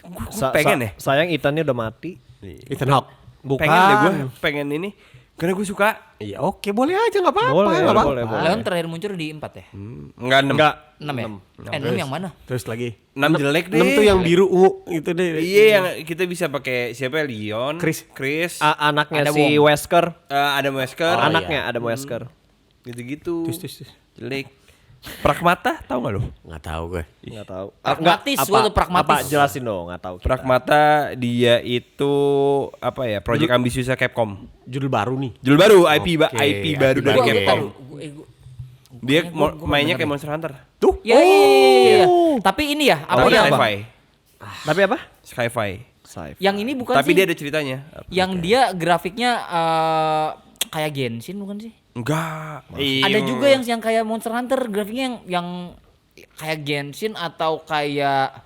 S1: Gua pengen ya.
S3: Sayang Ethan-nya udah mati.
S2: Ethan Hawke.
S3: Bukan.
S1: Pengen deh gue, pengen ini. Karena gue suka.
S2: Iya oke boleh aja nggak apa-apa.
S3: Boleh,
S2: nggak apa-apa.
S3: boleh.
S4: Leon terakhir muncul di 4 ya?
S1: Enggak 6.
S3: Enggak.
S4: 6 ya? 6 yang mana?
S2: Terus lagi.
S1: 6 jelek deh.
S2: 6 tuh yang biru ungu itu deh.
S1: Iya yang kita bisa pakai siapa ya? Leon,
S2: Chris.
S3: Anaknya
S4: Ada
S3: si
S4: Wong.
S3: Wesker.
S1: Adam Wesker,
S3: Anaknya ada Wesker.
S1: gitu-gitu.
S2: Tus.
S1: Jelek. Pragmata tahu nggak lo?
S2: Nggak tahu gue.
S3: Enggak tahu.
S4: Pragmatis,
S3: Apa-
S4: gua tuh pragmatis.
S3: Apa jelasin dong, enggak tahu. kita.
S1: Pragmata dia itu apa ya? Project ambisiusnya Capcom.
S2: Judul baru nih.
S1: Judul baru, IP
S2: Oke,
S1: IP baru
S2: IP
S1: dari
S2: baru.
S1: Capcom. Dia
S4: Gua- gua
S1: mainnya
S4: pernah
S1: kayak Monster Hunter.
S2: Tuh.
S4: Iya. Tapi ini ya, apa
S1: Tapi
S4: ya?
S1: sci-fi.
S3: Tapi apa?
S1: Sci-fi.
S4: Yang ini bukan
S1: Tapi
S4: sih.
S1: dia ada ceritanya.
S4: Yang dia grafiknya kayak Genshin bukan sih?
S1: Enggak.
S4: Ada juga yang kayak Monster Hunter grafiknya yang kayak Genshin atau kayak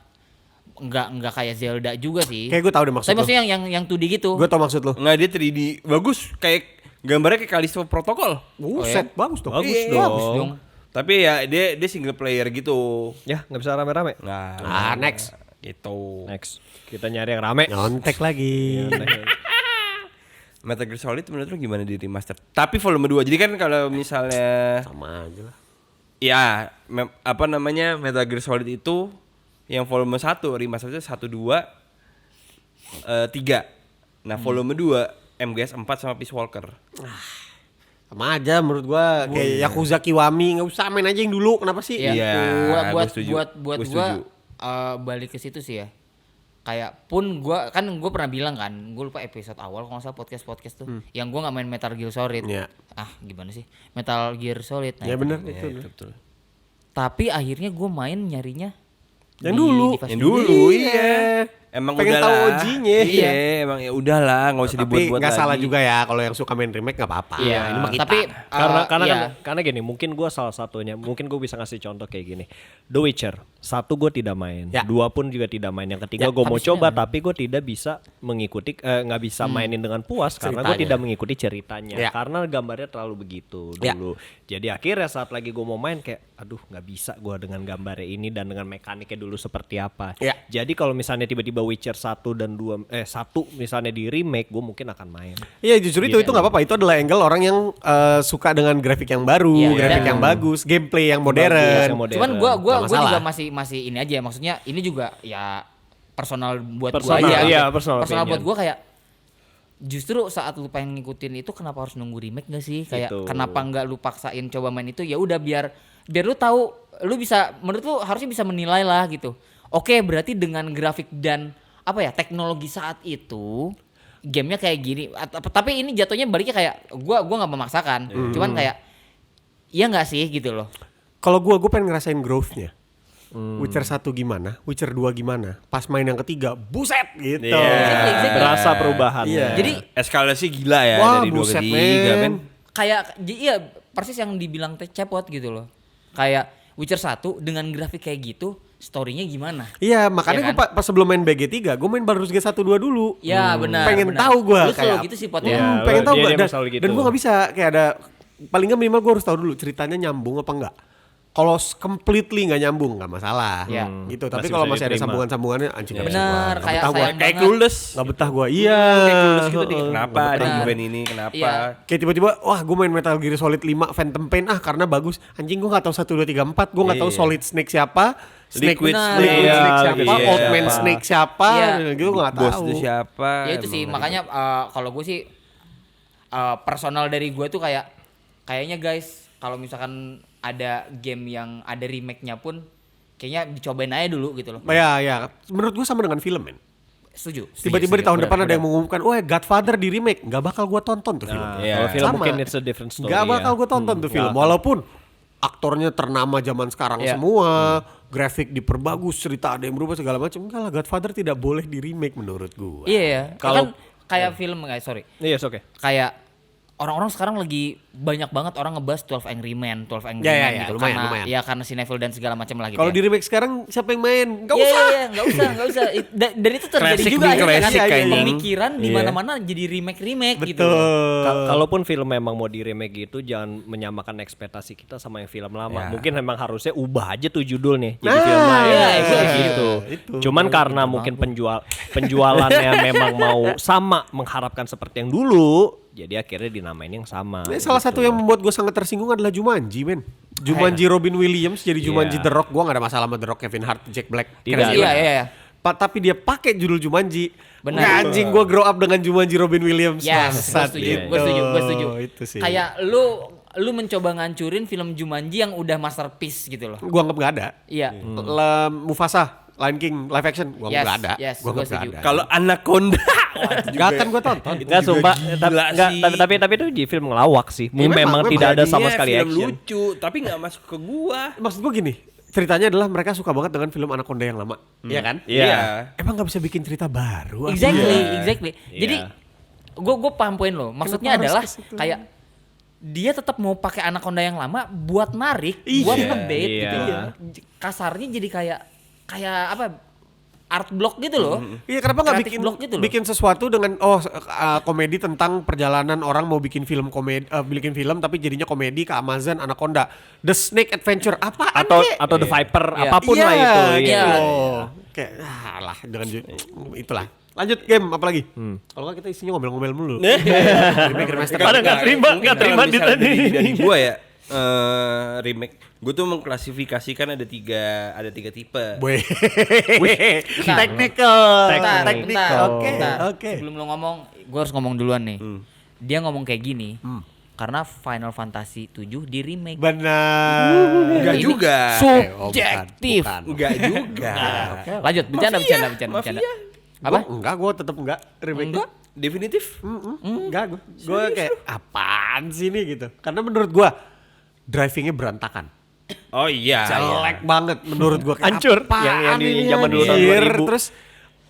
S4: enggak kayak Zelda juga sih.
S2: Kayak gue tahu deh maksud
S4: Tapi
S2: lu.
S4: maksudnya yang 2D gitu.
S2: Gue tau maksud lu.
S1: Enggak, dia 3D bagus, kayak gambarnya kayak Callisto Protocol.
S2: Buset, bagus dong.
S3: Bagus
S1: Iya,
S3: dong.
S4: Bagus dong.
S1: Tapi ya dia single player gitu.
S3: Ya, enggak bisa rame-rame.
S1: Nah,
S2: Next.
S1: Gitu.
S3: Next. Kita nyari yang rame.
S2: Nyontek lagi.
S1: Metal Gear Solid menurut lu gimana di remaster? Tapi volume 2. Jadi kan kalau misalnya
S2: Sama aja lah.
S1: ya apa namanya Metal Gear Solid itu yang volume 1 remasternya 1 2 3. Nah, volume 2 MGS 4 sama Peace Walker.
S2: Sama aja menurut gua kayak Yakuza Kiwami, nggak usah main aja yang dulu. Kenapa sih?
S4: Iya.
S1: Iya,
S4: Buat
S1: gua setuju.
S4: buat
S1: Gua
S4: gua
S1: setuju.
S4: balik ke situ sih ya. Kayak pun gua pernah bilang kan, gue lupa episode awal kalau nggak salah podcast tuh, yang gua nggak main Metal Gear Solid.
S2: Iya.
S4: Ah, gimana sih? Metal Gear Solid. Nah,
S2: Ya
S4: itu.
S2: bener
S1: Iya,
S2: itu.
S1: itu betul.
S4: Tapi akhirnya gue main nyarinya
S2: Yang dulu.
S4: Fast
S1: Yang
S4: Food.
S1: dulu iya. Emang
S2: Pengen
S1: udahlah.
S2: tahu OG-nya.
S1: Iya, emang ya udahlah, enggak usah
S2: Tapi
S1: dibuat-buat
S2: nggak
S1: lagi.
S2: salah juga ya kalau yang suka main remake nggak apa-apa.
S3: Iya.
S2: Ini mah kita.
S4: Tapi
S3: Karena
S4: iya.
S3: karena gini, mungkin gue salah satunya, mungkin gue bisa ngasih contoh kayak gini. The Witcher, 1 gue tidak main,
S2: Ya.
S3: 2 pun juga tidak main, yang ketiga
S2: Ya,
S3: gue mau
S4: habisnya
S3: coba
S4: kan?
S3: tapi gue tidak bisa mengikuti, nggak bisa mainin dengan puas karena gue
S2: Ceritanya.
S3: tidak mengikuti ceritanya,
S2: Ya.
S3: karena gambarnya terlalu begitu
S2: Ya.
S3: dulu. Jadi akhirnya saat lagi gue mau main kayak, aduh nggak bisa gue dengan gambarnya ini dan dengan mekaniknya dulu seperti apa.
S2: Ya.
S3: Jadi kalau misalnya tiba-tiba Witcher 1 dan 2, 1 misalnya di remake, gue mungkin akan main.
S2: Iya justru itu nggak apa-apa. Itu adalah angle orang yang suka dengan grafik yang baru,
S4: Iya,
S2: grafik
S4: dan-
S2: yang bagus, gameplay yang
S3: Bagus,
S2: modern.
S3: yang modern.
S4: Cuman gua
S2: Nggak masalah.
S4: juga masih ini aja, maksudnya ini juga ya personal buat
S3: Personal,
S4: gua aja.
S3: iya,
S4: Gitu.
S3: personal
S4: buat
S3: opinion.
S4: gua kayak justru saat lu pengen ngikutin itu kenapa harus nunggu remake gak sih? Kayak
S3: Gitu.
S4: kenapa nggak lu paksain coba main itu, ya udah biar lu tahu, lu bisa, menurut lu harusnya bisa menilai lah gitu. Oke, berarti dengan grafik dan apa ya teknologi saat itu gamenya kayak gini. Tapi ini jatuhnya baliknya kayak gua nggak memaksakan, cuman kayak iya nggak sih gitu loh.
S2: Kalau gue pengen ngerasain growth-nya. Witcher 1 gimana, Witcher 2 gimana, pas main yang ketiga, buset gitu.
S1: Iya.
S3: Berasa perubahan.
S2: Iya.
S4: Jadi
S1: Eskalasi gila ya
S2: Wah,
S1: dari 2
S2: buset,
S1: ke 3
S2: men.
S1: men.
S4: kayak iya persis yang dibilang cepot gitu loh. Kayak Witcher 1 dengan grafik kayak gitu, story-nya gimana?
S2: Iya, makanya
S4: Iya
S2: gue pas sebelum main BG3, gue main Baldur's Gate 1 2 dulu.
S4: Ya benar.
S2: Pengen
S4: benar.
S2: tahu gue
S4: Lu selalu gitu sih pot ya.
S3: Iya.
S2: pengen tahu
S3: Dia-
S2: gue
S3: dia selalu gitu.
S2: dan gue nggak bisa kayak ada paling nggak minimal gue harus tahu dulu ceritanya nyambung apa enggak. Kalau completely nggak nyambung nggak masalah,
S4: Iya.
S2: gitu. Tapi
S3: Masih
S2: kalau
S3: bisa
S2: masih ada
S3: diterima.
S2: sambungan-sambungannya anjing nggak bisa
S4: Benar,
S2: gua. Nggak
S4: kayak
S2: betah gua.
S4: sayang
S1: Kayak
S4: banget.
S1: Clueless.
S2: Nggak betah gue, iya.
S1: Kayak Clueless gitu deh. Kenapa
S2: Nggak
S1: di
S2: betah.
S1: event ini? Kenapa?
S4: Iya.
S2: Kayak tiba-tiba, wah gue main Metal Gear Solid 5 Phantom Pain karena bagus. Anjing gue nggak tahu 1 2 3 4, gue nggak tahu
S1: Iya.
S2: Solid Snake siapa,
S1: Liquid
S4: Benar.
S1: Snake.
S2: Liquid
S3: Iya,
S2: Snake siapa,
S3: Liquid Snake
S2: Old Man
S3: siapa.
S2: Snake siapa,
S4: Iya.
S2: gitu gue nggak
S1: Bos
S2: tahu.
S1: itu siapa?
S4: Ya itu sih
S1: Emang
S4: makanya kalau gue sih personal dari gue tuh kayaknya guys, kalau misalkan ada game yang ada remake-nya pun kayaknya dicobain aja dulu gitu loh.
S2: Ya, menurut gue sama dengan film men.
S4: Setuju.
S2: Tiba-tiba di tahun depan ada yang mengumumkan, wah Godfather di remake, nggak bakal gue tonton tuh film.
S3: Nah,
S1: Iya.
S3: kalau film
S2: Sama.
S3: mungkin it's a different story.
S2: Nggak bakal
S3: ya.
S2: gue tonton tuh film, walaupun aktornya ternama zaman sekarang
S3: Iya.
S2: semua, grafik diperbagus, cerita ada yang berubah segala macam. Enggak lah, Godfather tidak boleh di remake menurut gue.
S4: Iya ya.
S3: Kalau-
S4: Kan kayak film guys, sorry.
S3: Iya, oke.
S4: Kayak orang-orang sekarang lagi banyak banget orang ngebahas 12 Angry Men, 12 Angry
S2: Ya, ya,
S4: Men
S2: ya,
S4: gitu
S2: lumayan,
S4: karena
S2: lumayan.
S4: ya karena si Neville dan segala macam lah gitu.
S2: Kalau
S4: ya.
S2: di remake sekarang siapa yang main? Enggak
S4: Iya,
S2: usah.
S4: iya, nggak usah. Dan itu terjadi
S1: Klasik
S4: juga
S1: nih,
S4: akhirnya
S1: klasik
S4: kan
S1: kayaknya.
S4: pemikiran di
S2: Iya.
S4: mana-mana jadi remake gitu.
S2: Betul.
S3: Kalaupun film memang mau di remake gitu, jangan menyamakan ekspektasi kita sama yang film lama.
S1: Ya.
S3: Mungkin memang harusnya ubah aja tuh judulnya jadi
S2: Nah,
S3: film lain.
S4: iya,
S3: Kayak
S4: iya.
S3: gitu.
S2: Itu.
S3: Cuman karena mungkin penjualannya memang mau sama, mengharapkan seperti yang dulu, jadi akhirnya dinamain yang sama.
S2: Nah, salah satu yang membuat gue sangat tersinggung adalah Jumanji, men. Jumanji Robin Williams jadi Jumanji
S3: Iya.
S2: The Rock. Gue gak ada masalah sama The Rock, Kevin Hart, Jack Black.
S3: Tidak.
S2: Keren
S4: Iya,
S2: juga.
S4: iya.
S2: Tapi dia pakai judul Jumanji.
S4: Benar.
S2: Nggak, anjing, gue grow up dengan Jumanji Robin Williams.
S4: Ya, gue
S2: Bangsat.
S4: setuju,
S2: Gitu.
S4: gue setuju.
S2: Itu sih.
S4: Kayak lu mencoba ngancurin film Jumanji yang udah masterpiece gitu loh.
S2: Gue anggap gak ada.
S4: Iya.
S2: Mufasa, Lion King, live action. Gue
S4: Yes,
S2: anggap gak ada.
S4: yes,
S2: Gue
S4: gua
S2: anggap gak
S4: setuju.
S2: ada.
S1: Kalau Anaconda
S2: Gak akan gue tonton.
S3: Enggak
S1: juga
S3: sumpah,
S1: gila sih.
S3: tapi itu jadi film ngelawak sih.
S2: memang,
S3: Memang
S2: memang.
S3: tidak ada sama
S1: Jadinya
S3: sekali
S1: film
S3: action.
S1: lucu, tapi nggak masuk ke gua.
S2: Maksud gue gini, ceritanya adalah mereka suka banget dengan film Anaconda yang lama. Iya kan?
S3: Iya.
S2: Emang gak bisa bikin cerita baru? apa?
S4: Exactly. Jadi
S3: Iya.
S4: gue paham poin lo. Maksudnya
S2: Kenapa harus
S4: adalah
S2: ke situ?
S4: kayak dia tetap mau pakai Anaconda yang lama buat narik,
S2: Iya.
S4: buat ngebait
S3: Iya.
S4: gitu. Kasarnya jadi kayak apa? Art block gitu loh.
S2: Iya, kenapa nggak
S4: Creative
S2: bikin
S4: block gitu loh.
S2: bikin sesuatu dengan komedi tentang perjalanan orang mau bikin film komedi, bikin film tapi jadinya komedi ke Amazon Anaconda, The Snake Adventure apaan kek?
S3: Atau The Viper,
S4: Iya.
S3: apapun
S2: Iya,
S3: lah itu.
S2: gitu
S4: Iya.
S2: loh. Kayak lah dengan itulah. Lanjut game apa lagi? Kalau nggak kita isinya ngomel-ngomel mulu. Remake remaster.
S3: Pada nggak terima,
S1: Mungkin
S3: nggak terima
S1: kalau
S3: di
S1: misalnya
S3: tadi.
S1: dari gua ya remake. Gue tuh mengklasifikasikan ada tiga tipe.
S2: Boy.
S4: Bentar.
S2: Technical.
S4: Bentar,
S2: Technical.
S4: bentar,
S2: Oke.
S4: bentar.
S2: Oke.
S4: Sebelum lo ngomong, gue harus ngomong duluan nih. Dia ngomong kayak gini. Karena Final Fantasy 7 di remake.
S2: Benar.
S1: Enggak
S4: Ini
S1: juga.
S4: Subjektif.
S2: bukan.
S1: Enggak juga.
S4: Lanjut, bercanda. Apa?
S2: Enggak, gue tetap enggak remake.
S4: Enggak?
S1: Definitif.
S2: Enggak, gue kayak apaan sih ini gitu. Karena menurut gue drivingnya berantakan.
S1: Oh iya.
S2: Jelek banget menurut gue.
S3: Hancur. Yang di zaman dulu tahun 2000.
S2: Terus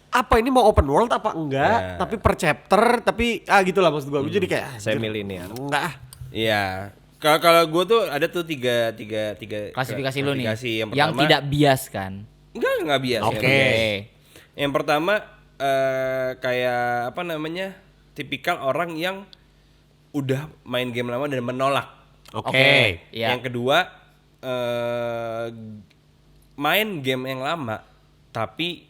S2: apa ini mau open world apa enggak?
S1: Ya.
S2: Tapi per chapter, tapi gitulah maksud gue. Gue jadi kayak
S3: Semi linear.
S2: enggak ah.
S1: Iya. Kalau gue tuh ada tuh tiga
S4: Klasifikasi lo nih.
S1: klasifikasi. Yang
S4: Yang
S1: pertama,
S4: tidak bias kan.
S1: enggak biasa.
S2: Oke.
S1: Yang pertama kayak apa namanya? Tipikal orang yang udah main game lama dan menolak.
S2: Oke.
S4: Iya.
S1: Yang kedua main game yang lama tapi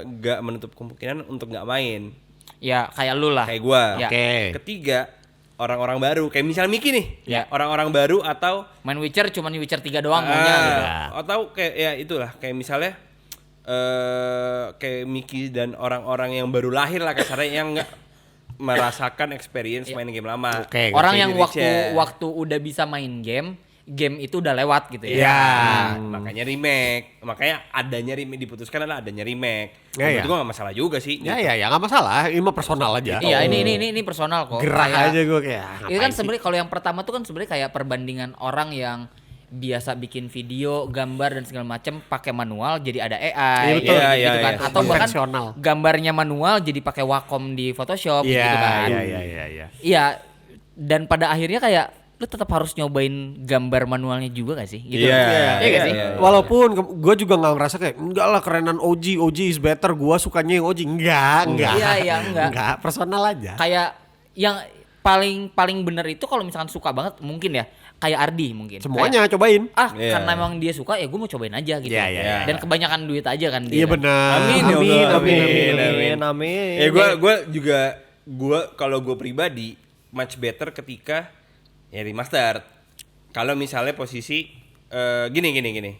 S1: nggak menutup kemungkinan untuk nggak main.
S4: Ya kayak lu lah.
S1: Kayak gua.
S4: Ya.
S2: Oke.
S1: Ketiga, orang-orang baru kayak misalnya Miki nih.
S4: Ya.
S1: Orang-orang baru atau
S4: Main Witcher cuman Witcher 3 doang maunya gitu.
S1: atau kayak ya itulah kayak misalnya kayak Miki dan orang-orang yang baru lahir lah kasarnya yang nggak merasakan experience main game lama.
S2: Oke.
S4: Orang
S1: Kayak
S4: yang
S1: di Witcher.
S4: waktu udah bisa main game itu udah lewat gitu ya.
S2: Ya.
S1: Makanya remake. Makanya adanya remake diputuskan adalah adanya remake.
S2: Ya,
S1: Menurut
S2: ya.
S1: gua gak masalah juga sih.
S2: Ya nggak masalah. Ini mah personal aja.
S4: Iya, ini personal kok.
S2: Gerah
S4: Kayak-
S2: aja gue kayak.
S4: Itu kan
S2: ngapain sih?
S4: sebenarnya kalau yang pertama tuh kan sebenarnya kayak perbandingan orang yang biasa bikin video, gambar dan segala macam pakai manual jadi ada AI
S2: Iya, betul.
S4: gitu,
S1: Iya,
S4: gitu
S1: iya,
S4: kan.
S1: iya.
S4: Atau bahkan
S2: Konvensional.
S4: gambarnya manual jadi pakai Wacom di Photoshop
S2: Iya,
S4: gitu kan.
S2: iya.
S4: Iya, dan pada akhirnya kayak lu tetap harus nyobain gambar manualnya juga gak sih? Gitu.
S1: Iya,
S4: Iya gak sih?
S1: iya.
S2: Walaupun gue juga nggak ngerasa kayak enggak lah kerenan OG is better. Gue sukanya yang OG. Enggak.
S4: Iya, enggak.
S2: Enggak, personal aja.
S4: Kayak yang paling bener itu kalau misalkan suka banget mungkin ya kayak Ardi mungkin.
S2: Semuanya cobain.
S4: Kayak,
S1: Iya.
S4: karena emang dia suka ya gue mau cobain aja gitu.
S2: Iya, iya.
S4: Dan kebanyakan duit aja kan dia.
S2: Iya
S4: kan.
S2: benar.
S1: Amin, ya Allah. Amin.
S3: Amin.
S1: Gue juga kalau gue pribadi much better ketika ya remastered. Kalau misalnya posisi gini.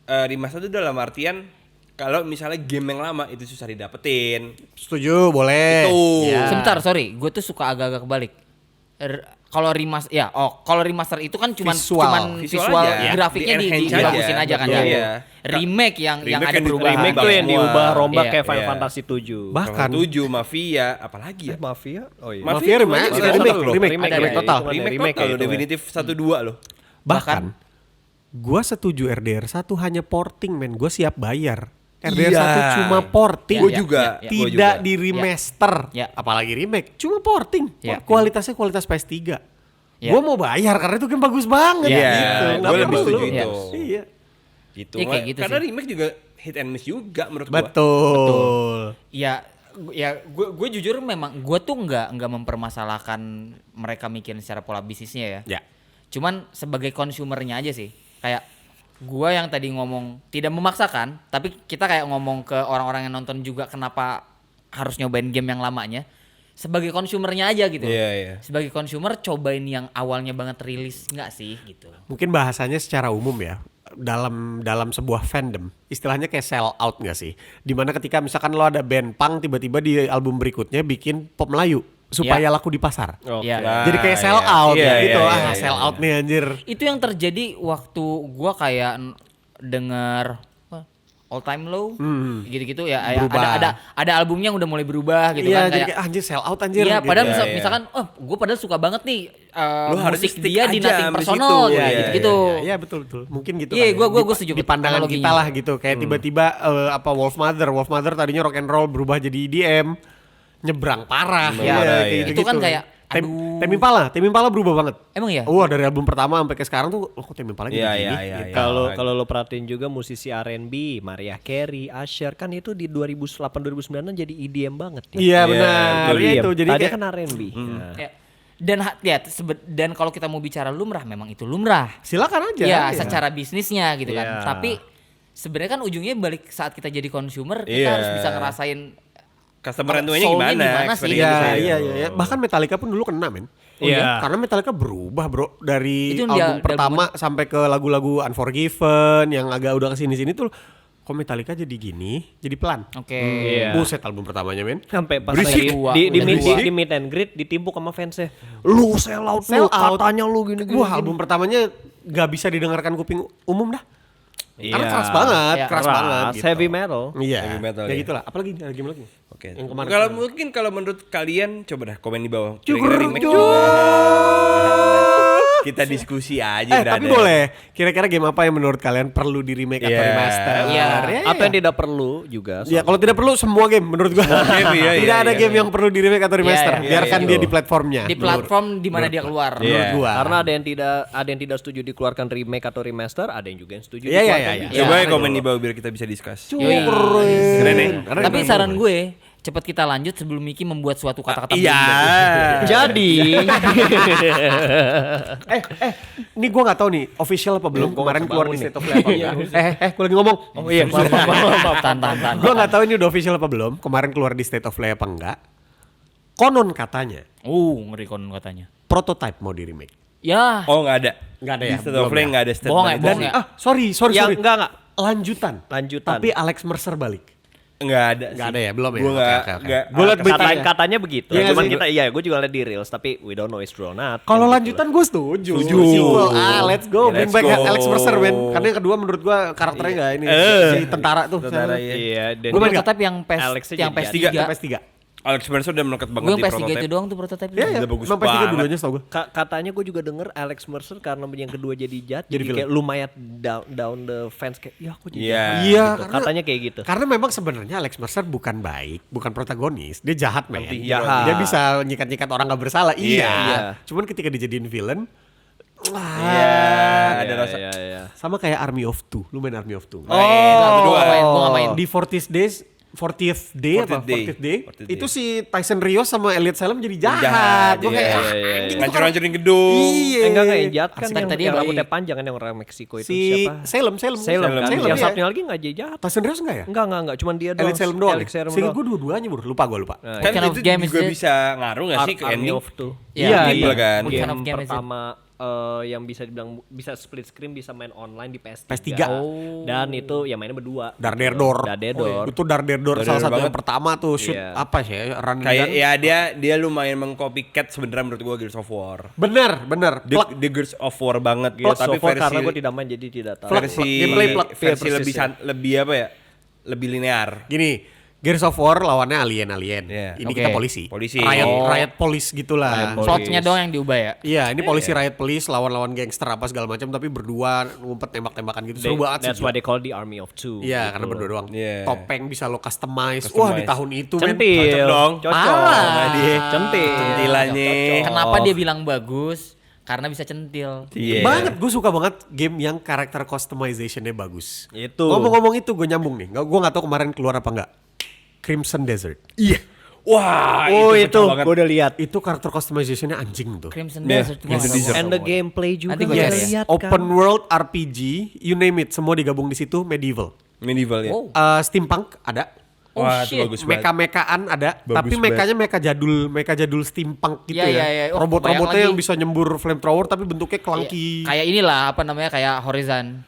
S1: Remastered itu dalam artian kalau misalnya game yang lama itu susah didapetin.
S2: Setuju, boleh.
S1: Itu.
S2: Ya.
S4: Sebentar, sorry, gue tuh suka agak-agak kebalik. Kalau remaster itu kan cuman
S2: Visual.
S1: Visual aja.
S4: grafiknya
S1: Di-enhance
S4: dibagusin
S1: aja.
S4: aja kan
S1: Betul.
S4: ya.
S1: Iya.
S4: Remake yang
S1: Remake
S4: ada
S1: yang
S4: perubahan.
S3: Remake tuh yang
S1: semua.
S3: diubah rombak
S4: Iya.
S3: kayak Final
S1: Iya.
S3: Fantasy 7.
S2: Bahkan
S1: 7 Mafia apalagi ya?
S3: Mafia? Oh iya.
S2: Mafia remake,
S1: Mafia
S2: remake,
S1: loh.
S2: remake,
S3: Remake,
S2: remake
S3: ya,
S2: total.
S3: itu kan
S1: Remake
S3: remake
S1: total
S3: ya
S1: loh,
S3: itu ya.
S1: definitif 1-2 loh.
S2: Bahkan gua setuju RDR 1 hanya porting men. Gue siap bayar. RDR 1
S1: Iya.
S2: cuma porting.
S1: Gue juga.
S4: ya,
S1: Gua
S2: Tidak
S1: juga.
S2: di remaster.
S4: Ya.
S2: Apalagi remake, cuma porting.
S4: Ya.
S2: Kualitasnya kualitas PS3.
S4: Ya.
S2: Gue mau bayar karena itu game bagus banget
S1: Iya,
S2: gitu.
S1: gue
S2: Nggak
S1: lebih
S2: perlu.
S1: setuju
S4: Iya.
S1: itu.
S2: Iya.
S1: Gitu.
S4: Iya, kayak gitu
S1: Karena
S4: sih.
S1: remake juga hit and miss juga menurut gua.
S2: Betul.
S4: Ya gue jujur memang gue tuh nggak mempermasalahkan mereka mikirin secara pola bisnisnya ya.
S2: Ya.
S4: Cuman sebagai konsumernya aja sih. Kayak gue yang tadi ngomong tidak memaksakan, tapi kita kayak ngomong ke orang-orang yang nonton juga kenapa harus nyobain game yang lamanya. Sebagai konsumernya aja gitu.
S1: Iya, iya.
S4: Sebagai konsumer cobain yang awalnya banget rilis nggak sih gitu.
S2: Mungkin bahasanya secara umum ya, dalam sebuah fandom istilahnya kayak sell out nggak sih, dimana ketika misalkan lo ada band punk tiba-tiba di album berikutnya bikin pop Melayu supaya laku di pasar.
S3: Oke.
S4: Ya.
S2: Jadi kayak sell
S1: iya.
S2: out
S1: Iya,
S2: ya gitu.
S1: iya, iya,
S2: Sell
S1: iya.
S2: out nih anjir.
S4: Itu yang terjadi waktu gua kayak denger All Time Low gitu-gitu ya.
S2: Berubah.
S4: Ada albumnya yang udah mulai berubah gitu
S2: Iya,
S4: kan
S2: jadi
S4: kayak
S2: kayak anjir sell out anjir.
S4: iya,
S2: gitu.
S4: padahal
S1: Iya, iya.
S4: misalkan gue padahal suka banget nih
S1: Lu harus
S4: musik
S1: stick
S4: dia di
S1: aja
S4: Nothing
S1: sampai
S4: Personal
S1: situ.
S4: gitu,
S1: Iya,
S4: gitu.
S2: Iya betul. Mungkin gitu.
S4: Iya,
S2: kan ya.
S4: gua setuju
S2: Di pandangan
S4: analoginya.
S2: kita lah gitu. Kayak tiba-tiba apa Wolf Mother tadinya rock and roll berubah jadi EDM, nyebrang parah.
S1: Iya,
S2: Iya,
S1: iya.
S2: kayak
S4: Itu kan
S2: gitu-gitu.
S4: kayak,
S2: Tem
S4: aduh.
S2: Tame Impala berubah banget.
S4: Emang ya?
S2: Wah, dari album pertama sampai ke sekarang tuh kok Tame Impala jadi
S1: Iya,
S2: gini.
S1: iya,
S2: gitu.
S1: iya.
S3: Kalau lo perhatiin juga musisi R&B, Mariah Carey, Usher kan itu di 2008-2009 jadi EDM banget ya.
S2: Iya
S1: Iya,
S2: benar.
S1: betul.
S2: Iya itu jadi
S3: Tadi
S2: kayak
S3: kan R&B. Nah.
S4: Ya. Dan kalau kita mau bicara lumrah memang itu lumrah.
S2: silakan aja.
S4: Ya,
S2: Iya.
S4: secara bisnisnya gitu kan.
S3: Iya.
S4: Tapi sebenarnya kan ujungnya balik saat kita jadi consumer kita
S1: Iya.
S4: harus bisa ngerasain
S1: Customer end-nya
S4: soulnya
S1: gimana?
S4: gimana sih?
S1: experience-nya.
S2: Iya, iya. Bahkan Metallica pun dulu kena men.
S3: Iya.
S2: Karena Metallica berubah bro dari
S4: Itu
S2: album
S4: dia-
S2: pertama sampai ke lagu-lagu Unforgiven yang agak udah kesini-sini tuh kok Metallica jadi gini, jadi pelan.
S4: Oke.
S3: Iya.
S2: Buset album pertamanya men.
S3: Sampai pas
S2: Berisik.
S3: lagi di
S4: Berisik.
S3: meet and greet ditimpuk sama fansnya. Lu sell out lu, katanya lu gini.
S2: Wah album pertamanya gak bisa didengarkan kuping umum dah. Karena
S3: Iya.
S2: keras banget,
S4: Iya.
S2: keras banget. Gitu.
S3: Heavy metal.
S2: Iya.
S1: Heavy metal,
S2: Ya
S1: ya.
S2: gitulah. Apalagi ada game lagi.
S1: Oke.
S2: Yang kemarin.
S1: Kalau mungkin kalau menurut kalian coba dah komen di bawah.
S2: Cukur,
S1: Kira-kira remake
S2: cukur.
S1: coba. Kita diskusi aja
S2: Tapi
S1: brother.
S2: boleh. Kira-kira game apa yang menurut kalian perlu di remake atau
S1: Iya.
S2: remaster?
S4: Iya.
S3: Apa yang tidak perlu juga.
S2: Ya kalau tidak perlu semua game menurut gua.
S1: game, iya,
S2: Tidak
S1: iya,
S2: ada
S1: iya.
S2: game yang perlu di remake atau remaster.
S4: Iya, iya,
S2: Biarkan
S1: iya,
S2: dia
S1: iya.
S2: di platformnya.
S4: Di platform di mana dia keluar.
S1: Iya.
S2: Menurut gua.
S3: Karena ada yang tidak setuju dikeluarkan remake atau remaster, ada yang juga yang setuju
S2: Iya, iya,
S3: dikeluarkan
S2: iya,
S3: remake.
S1: Coba
S4: Iya.
S1: ya komen di bawah biar kita bisa discuss.
S4: Yoi.
S1: Keren nih.
S4: Tapi saran gue cepat kita lanjut sebelum Miki membuat suatu kata-kata
S1: Iya.
S4: boom.
S3: Jadi,
S2: Ini gua nggak tahu nih official apa belum.
S3: Gua
S2: Kemarin
S3: nggak
S2: keluar di
S3: bangun
S2: State of Play apa enggak? Gua lagi ngomong.
S3: oh iya, maaf.
S4: Tan.
S2: Gua nggak tahu ini udah official apa belum. Kemarin keluar di State of Play apa enggak. Konon katanya
S4: Ngeri konon katanya.
S2: prototype mau di remake.
S4: Ya.
S1: Oh nggak ada.
S2: Nggak ada
S1: Di
S2: ya?
S1: State
S2: Belum
S1: of Play
S2: ya?
S1: nggak ada statement
S4: Bohong ya,
S1: itu
S4: bohong
S1: sih.
S4: ya.
S2: Sorry.
S3: Yang enggak.
S2: Lanjutan.
S3: Lanjutan.
S2: Tapi Alex Mercer balik.
S1: Nggak ada.
S2: Nggak
S1: sih.
S2: ada ya? Belum ya?
S1: Gua nggak.
S2: Oke.
S1: nggak-
S2: Gua liat beritanya.
S3: Katanya begitu.
S2: Iya,
S3: Cuman
S2: sih.
S3: kita gue juga liat di reels tapi we don't know it's true or not.
S2: Kalau
S3: Kan
S2: lanjutan gue setuju.
S1: Setuju.
S2: Sequel. Let's go.
S1: Ya,
S2: Bring
S1: let's
S2: back
S1: go.
S2: Alex Mercer, men. Karena yang kedua menurut gue karakternya nggak ini. Si tentara tuh.
S1: Tentara,
S2: siapa?
S1: iya.
S3: Iya, dan
S2: Lu main nggak?
S4: Prototype yang
S3: Alexnya
S4: yang
S3: jadi
S4: PS3.
S1: jadi.
S2: PS3.
S1: Alex Mercer udah melekat banget
S4: Gue yang
S1: di
S4: PS3
S1: prototype.
S4: itu doang tuh prototype.
S2: Iya, iya.
S1: Udah bagus
S2: Emang PS3
S1: banget.
S2: dulunya setahu gue.
S3: Katanya gue juga denger Alex Mercer karena yang kedua jadi jahat
S2: Jadi
S3: jadi kayak lumayan down the fans kayak ya aku jadi
S1: Iya.
S3: jahat
S2: Iya,
S3: gitu.
S2: karena-
S3: Katanya kayak gitu.
S2: Karena memang sebenarnya Alex Mercer bukan baik, bukan protagonis. Dia jahat, men.
S1: Anti-hero.
S2: Dia bisa nyikat-nyikat orang nggak bersalah.
S1: Iya.
S3: Iya.
S2: Cuman ketika dijadiin villain,
S1: Iya, ada rasa.
S3: Iya.
S2: sama kayak Army of Two. Lu main Army of Two?
S1: Oh, satu dua.
S4: Gue gak main.
S2: Di 40th Day apa?
S1: 40th Day.
S2: 40th Day. Itu si Tyson Rios sama Elliot Salem jadi
S1: Jahat,
S2: jahat. Gue
S1: iya,
S2: kayak
S1: iya,
S2: anjing,
S1: Ngancur-ngancurin gedung.
S2: Iya.
S3: Enggak yang jahat kan
S4: Asik.
S3: yang,
S4: Tadi
S3: yang
S4: apa?
S3: rambutnya panjang kan yang orang Meksiko itu
S2: Si
S3: siapa?
S2: Salem
S3: Salem kan.
S2: Salem,
S3: Yang
S2: iya.
S3: satunya lagi enggak jadi jahat.
S2: Tyson Rios enggak ya?
S3: Enggak, cuman dia doang.
S2: Elliot Salem doang.
S3: Alex Salem
S2: Sehingga
S3: doang.
S2: gue dua-duanya bro. Lupa.
S1: Kan
S4: What kind of
S1: itu
S4: game is
S1: juga
S4: it?
S1: bisa ngaruh nggak sih ke
S3: Army
S1: ending?
S3: of Two.
S4: Iya,
S1: iya. Kan?
S4: What kind
S3: Game
S4: of game is it?
S3: pertama yang bisa dibilang bisa split screen, bisa main online di PS3.
S2: PS3.
S3: Dan itu ya mainnya berdua.
S2: Darderdor.
S3: Darderdor.
S2: Itu Darderdor salah satu yang pertama tuh shoot
S3: Iya.
S2: apa sih ya? Run and
S1: Kayak
S2: gun.
S1: ya dia lumayan mengcopycat sebenarnya menurut gua Gears of War.
S2: Bener.
S1: Dia Gears of War banget gitu,
S3: Gears
S1: tapi
S3: of War
S1: versi
S3: karena gue tidak main jadi tidak tahu.
S2: Plug,
S1: versi
S2: gameplay plug.
S1: versi
S3: Persis,
S1: lebih
S3: ya.
S1: lebih apa ya? Lebih linear.
S2: Gini, Gears of War lawannya alien.
S1: Iya.
S2: Ini
S4: Oke.
S2: kita polisi.
S1: Polisi.
S2: Riot police gitulah.
S4: Plotnya doang yang diubah ya.
S2: Iya, ini polisi riot police lawan gangster apa segala macam tapi berdua ngumpet tembak-tembakan gitu. Seru banget sih.
S3: That's why they call the Army of Two.
S2: Iya,
S3: gitu.
S2: karena berdua doang.
S1: Iya.
S2: Topeng bisa lo customize. Wah, di tahun itu men.
S3: Centil.
S1: Cocok dong.
S3: Cocok.
S4: Parah.
S3: sama dia. Centil.
S1: Centilannya.
S4: Kenapa dia bilang bagus? Karena bisa centil.
S1: Iya.
S2: Banget, gue suka banget game yang karakter customizationnya bagus.
S3: Itu.
S2: Ngomong-ngomong itu gue nyambung nih. Gue gak tahu kemarin keluar apa enggak. Crimson Desert.
S1: Iya. Wah,
S3: Oh
S1: itu
S3: itu,
S1: pecah banget.
S3: gue udah lihat.
S2: Itu karakter customizationnya anjing tuh.
S4: Crimson
S1: Iya,
S4: Desert.
S1: Crimson
S4: gua nggak
S1: Desert.
S4: tahu.
S3: And the gameplay juga
S4: Nanti gua
S3: udah
S4: cari ya.
S3: lihat
S2: Open
S3: kan.
S2: world RPG, you name it, semua digabung di situ. Medieval.
S1: Medieval ya.
S4: Oh.
S2: Steampunk ada.
S4: Oh
S1: Wah, itu
S4: shit.
S1: bagus banget.
S2: Meka-mekaan ada,
S1: Bagus
S2: tapi mekanya meka jadul steampunk gitu
S4: Iya,
S2: ya.
S4: iya, iya. Oh,
S2: Robot-robotnya
S4: kebayang
S2: yang
S4: lagi.
S2: bisa nyembur flamethrower tapi bentuknya clunky.
S4: Kayak inilah apa namanya kayak Horizon.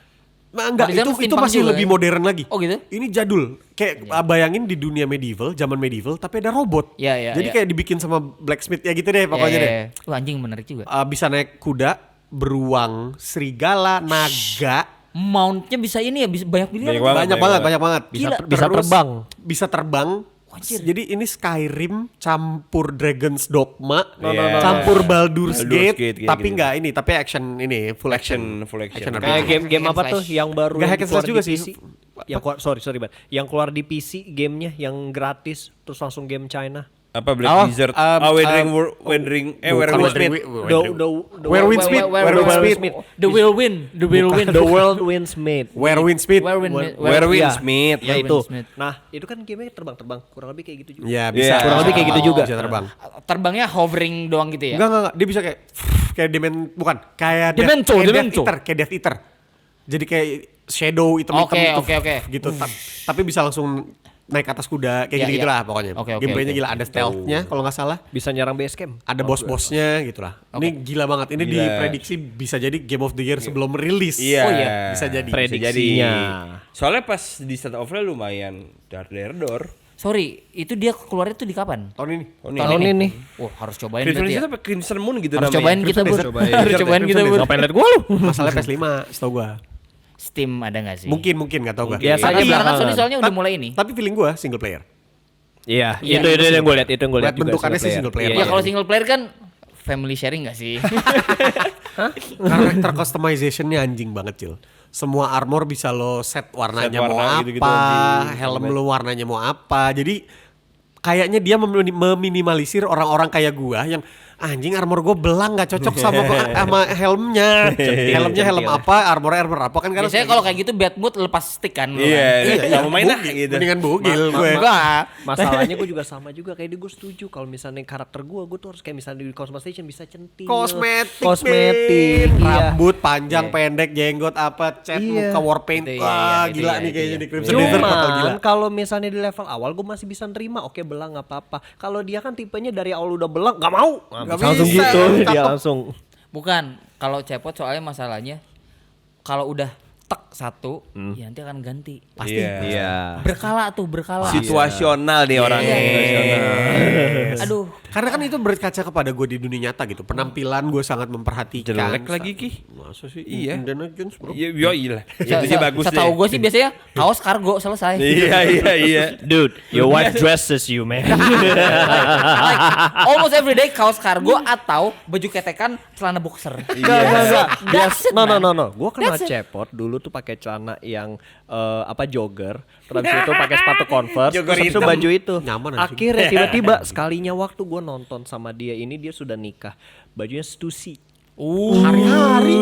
S2: Nah, enggak,
S4: Horizon
S2: itu
S4: steampunk
S2: masih
S4: juga
S2: lebih
S4: kan?
S2: modern lagi.
S4: Oh, gitu?
S2: Ini jadul. Kayak bayangin di dunia medieval, zaman medieval tapi ada robot.
S4: Iya, iya,
S2: Jadi
S4: iya.
S2: kayak dibikin sama blacksmith ya gitu deh pokoknya deh.
S4: Wah, anjing menarik juga.
S2: Bisa naik kuda, beruang, serigala, naga.
S4: Mountnya bisa ini ya, bisa banyak pilihan.
S1: Banyak banget.
S2: Banyak banget.
S3: Bisa
S4: Gila.
S3: bisa
S2: Terus
S3: terbang.
S2: Bisa terbang.
S4: Anjir.
S2: Jadi ini Skyrim campur Dragon's Dogma,
S1: Iya.
S2: campur Baldur's
S1: Baldur's
S2: Gate,
S1: Gate, kayak
S2: tapi
S1: gitu.
S2: enggak ini, tapi action ini full action.
S1: Full action.
S2: RPG.
S3: Kayak game-game
S4: Hack and
S3: apa tuh
S4: slash.
S3: yang baru
S2: Nggak
S3: yang
S2: hack and
S3: keluar
S2: slash juga
S3: di
S2: sih.
S3: PC? Yang keluar, sorry Bang. Yang keluar di PC gamenya yang gratis terus langsung game China.
S1: Apa Black
S2: Oh,
S1: Wizard?
S2: Bukan
S1: Werewolf Smith.
S2: Where Windsmith.
S4: Where
S2: Windsmith.
S4: The will win. The will win.
S3: The World Wins Made.
S2: Where Windsmith.
S4: Where win.
S1: Where
S3: Iya.
S1: Smith.
S3: Ya
S4: Where
S3: itu.
S4: Smith.
S3: Nah, itu kan gamenya terbang-terbang, kurang lebih kayak gitu juga.
S2: Ya bisa.
S1: Iya.
S2: Kurang lebih kayak gitu juga.
S3: Oh.
S2: Bisa terbang.
S4: Terbangnya hovering doang gitu ya.
S2: Enggak. Dia bisa kayak bukan. Kayak
S4: Demento.
S2: Kayak Death Eater. Jadi kayak shadow hitam-hitam
S4: Oke,
S2: gitu.
S4: oke.
S2: Gitu. Tapi bisa langsung naik atas kuda kayak
S4: Iya,
S2: gitu-gitu
S4: iya.
S2: lah pokoknya.
S4: Oke,
S2: Gameplaynya
S4: oke.
S2: gila, ada stealth-nya kalau nggak salah.
S3: Bisa nyerang base camp.
S2: Ada bos-bosnya gitu lah. Ini gila banget. Ini
S1: Gila.
S2: diprediksi bisa jadi Game of the Year sebelum rilis.
S1: Iya.
S3: Oh iya.
S2: Bisa jadi.
S3: Prediksinya.
S1: Soalnya pas di State of Play lumayan dar-der-dor.
S4: Sorry, itu dia keluarnya tuh di kapan?
S2: Tahun ini.
S3: Tahun ini.
S4: Wah, harus cobain
S1: Crimson
S4: berarti ya.
S1: Desert apa Crimson Moon gitu
S4: Harus
S1: namanya.
S4: cobain kita, Bur.
S1: Cobain.
S4: Harus cobain kita, Bur.
S3: Ngapain liat gua lu?
S2: Masalahnya PS5 setahu gua.
S4: Steam ada nggak sih?
S2: Mungkin nggak tahu gua.
S3: Biasanya
S4: Karena belakangan
S3: belakangan.
S4: Sony soalnya udah mulai ini.
S2: Tapi feeling gua single player.
S3: Iya,
S4: Iya.
S3: itu yang gue lihat, itu yang gue lihat
S2: Lihat bentukannya sih single player.
S4: Ya kalau single player kan family sharing gak sih?
S2: Karakter customizationnya anjing banget, Cil. Semua armor bisa lo set warnanya
S1: Set warna
S2: mau apa,
S1: gitu-gitu anjing.
S2: helm lo warnanya mau apa. Jadi kayaknya dia meminimalisir orang-orang kayak gua yang anjing armor gue belang nggak cocok sama helmnya. Helmnya helm apa, armor apa kan karena
S4: Biasanya kalau kayak gitu bad mood lepas stick kan. lu kan?
S1: Iya, nggak mau main lah gitu.
S2: mendingan bugil gue.
S4: Enggak.
S3: Masalahnya gue juga sama juga kayak dia, gue setuju kalau misalnya karakter gue tuh harus kayak misalnya di customization bisa centil.
S2: men.
S3: Kosmetik, iya.
S2: Rambut panjang, pendek, jenggot apa, cat,
S3: Iya.
S2: muka warpaint.
S4: Itu iya,
S2: Wah,
S4: itu
S2: gila
S4: iya,
S2: nih
S4: itu
S2: kayaknya
S4: iya.
S2: di Crimson Desert bakal gila.
S3: Cuman kalau misalnya di level awal gue masih bisa nerima, oke belang nggak apa-apa. Kalau dia kan tipenya dari awal udah belang, nggak mau.
S2: Nggak
S3: Langsung
S2: bisa,
S3: gitu, dia
S2: cakep.
S3: langsung.
S4: Bukan, kalau cepot soalnya masalahnya kalau udah tek satu, ya nanti akan ganti.
S2: Pasti.
S1: Iya.
S4: Berkala tuh, berkala.
S1: Situasional deh orangnya.
S4: Aduh,
S2: Karena kan itu berkaca kepada gue di dunia nyata gitu. Penampilan gue sangat memperhatikan.
S1: Jelek lagi, Ki.
S2: Masa sih?
S1: Iya.
S2: Indiana Jones bro.
S1: Iya, iya lah. Itu sih bagus deh.
S4: Setahu gue sih biasanya kaos kargo selesai.
S1: Iya.
S3: Dude, your wife dresses you, man.
S4: Like, almost every day kaos kargo atau baju ketekan celana boxer.
S3: Enggak.
S4: That's it,
S3: No.
S4: man.
S3: Gue kenal
S4: That's it.
S3: cepot dulu tuh pakai celana yang jogger, terus habis itu pakai sepatu Converse,
S1: Jogger
S3: terus habis itu
S1: hitam.
S3: baju itu.
S2: Nyaman anjing.
S3: Akhirnya tiba-tiba sekalinya waktu gue nonton sama dia ini, dia sudah nikah. Bajunya Stussy.
S2: Hari-hari.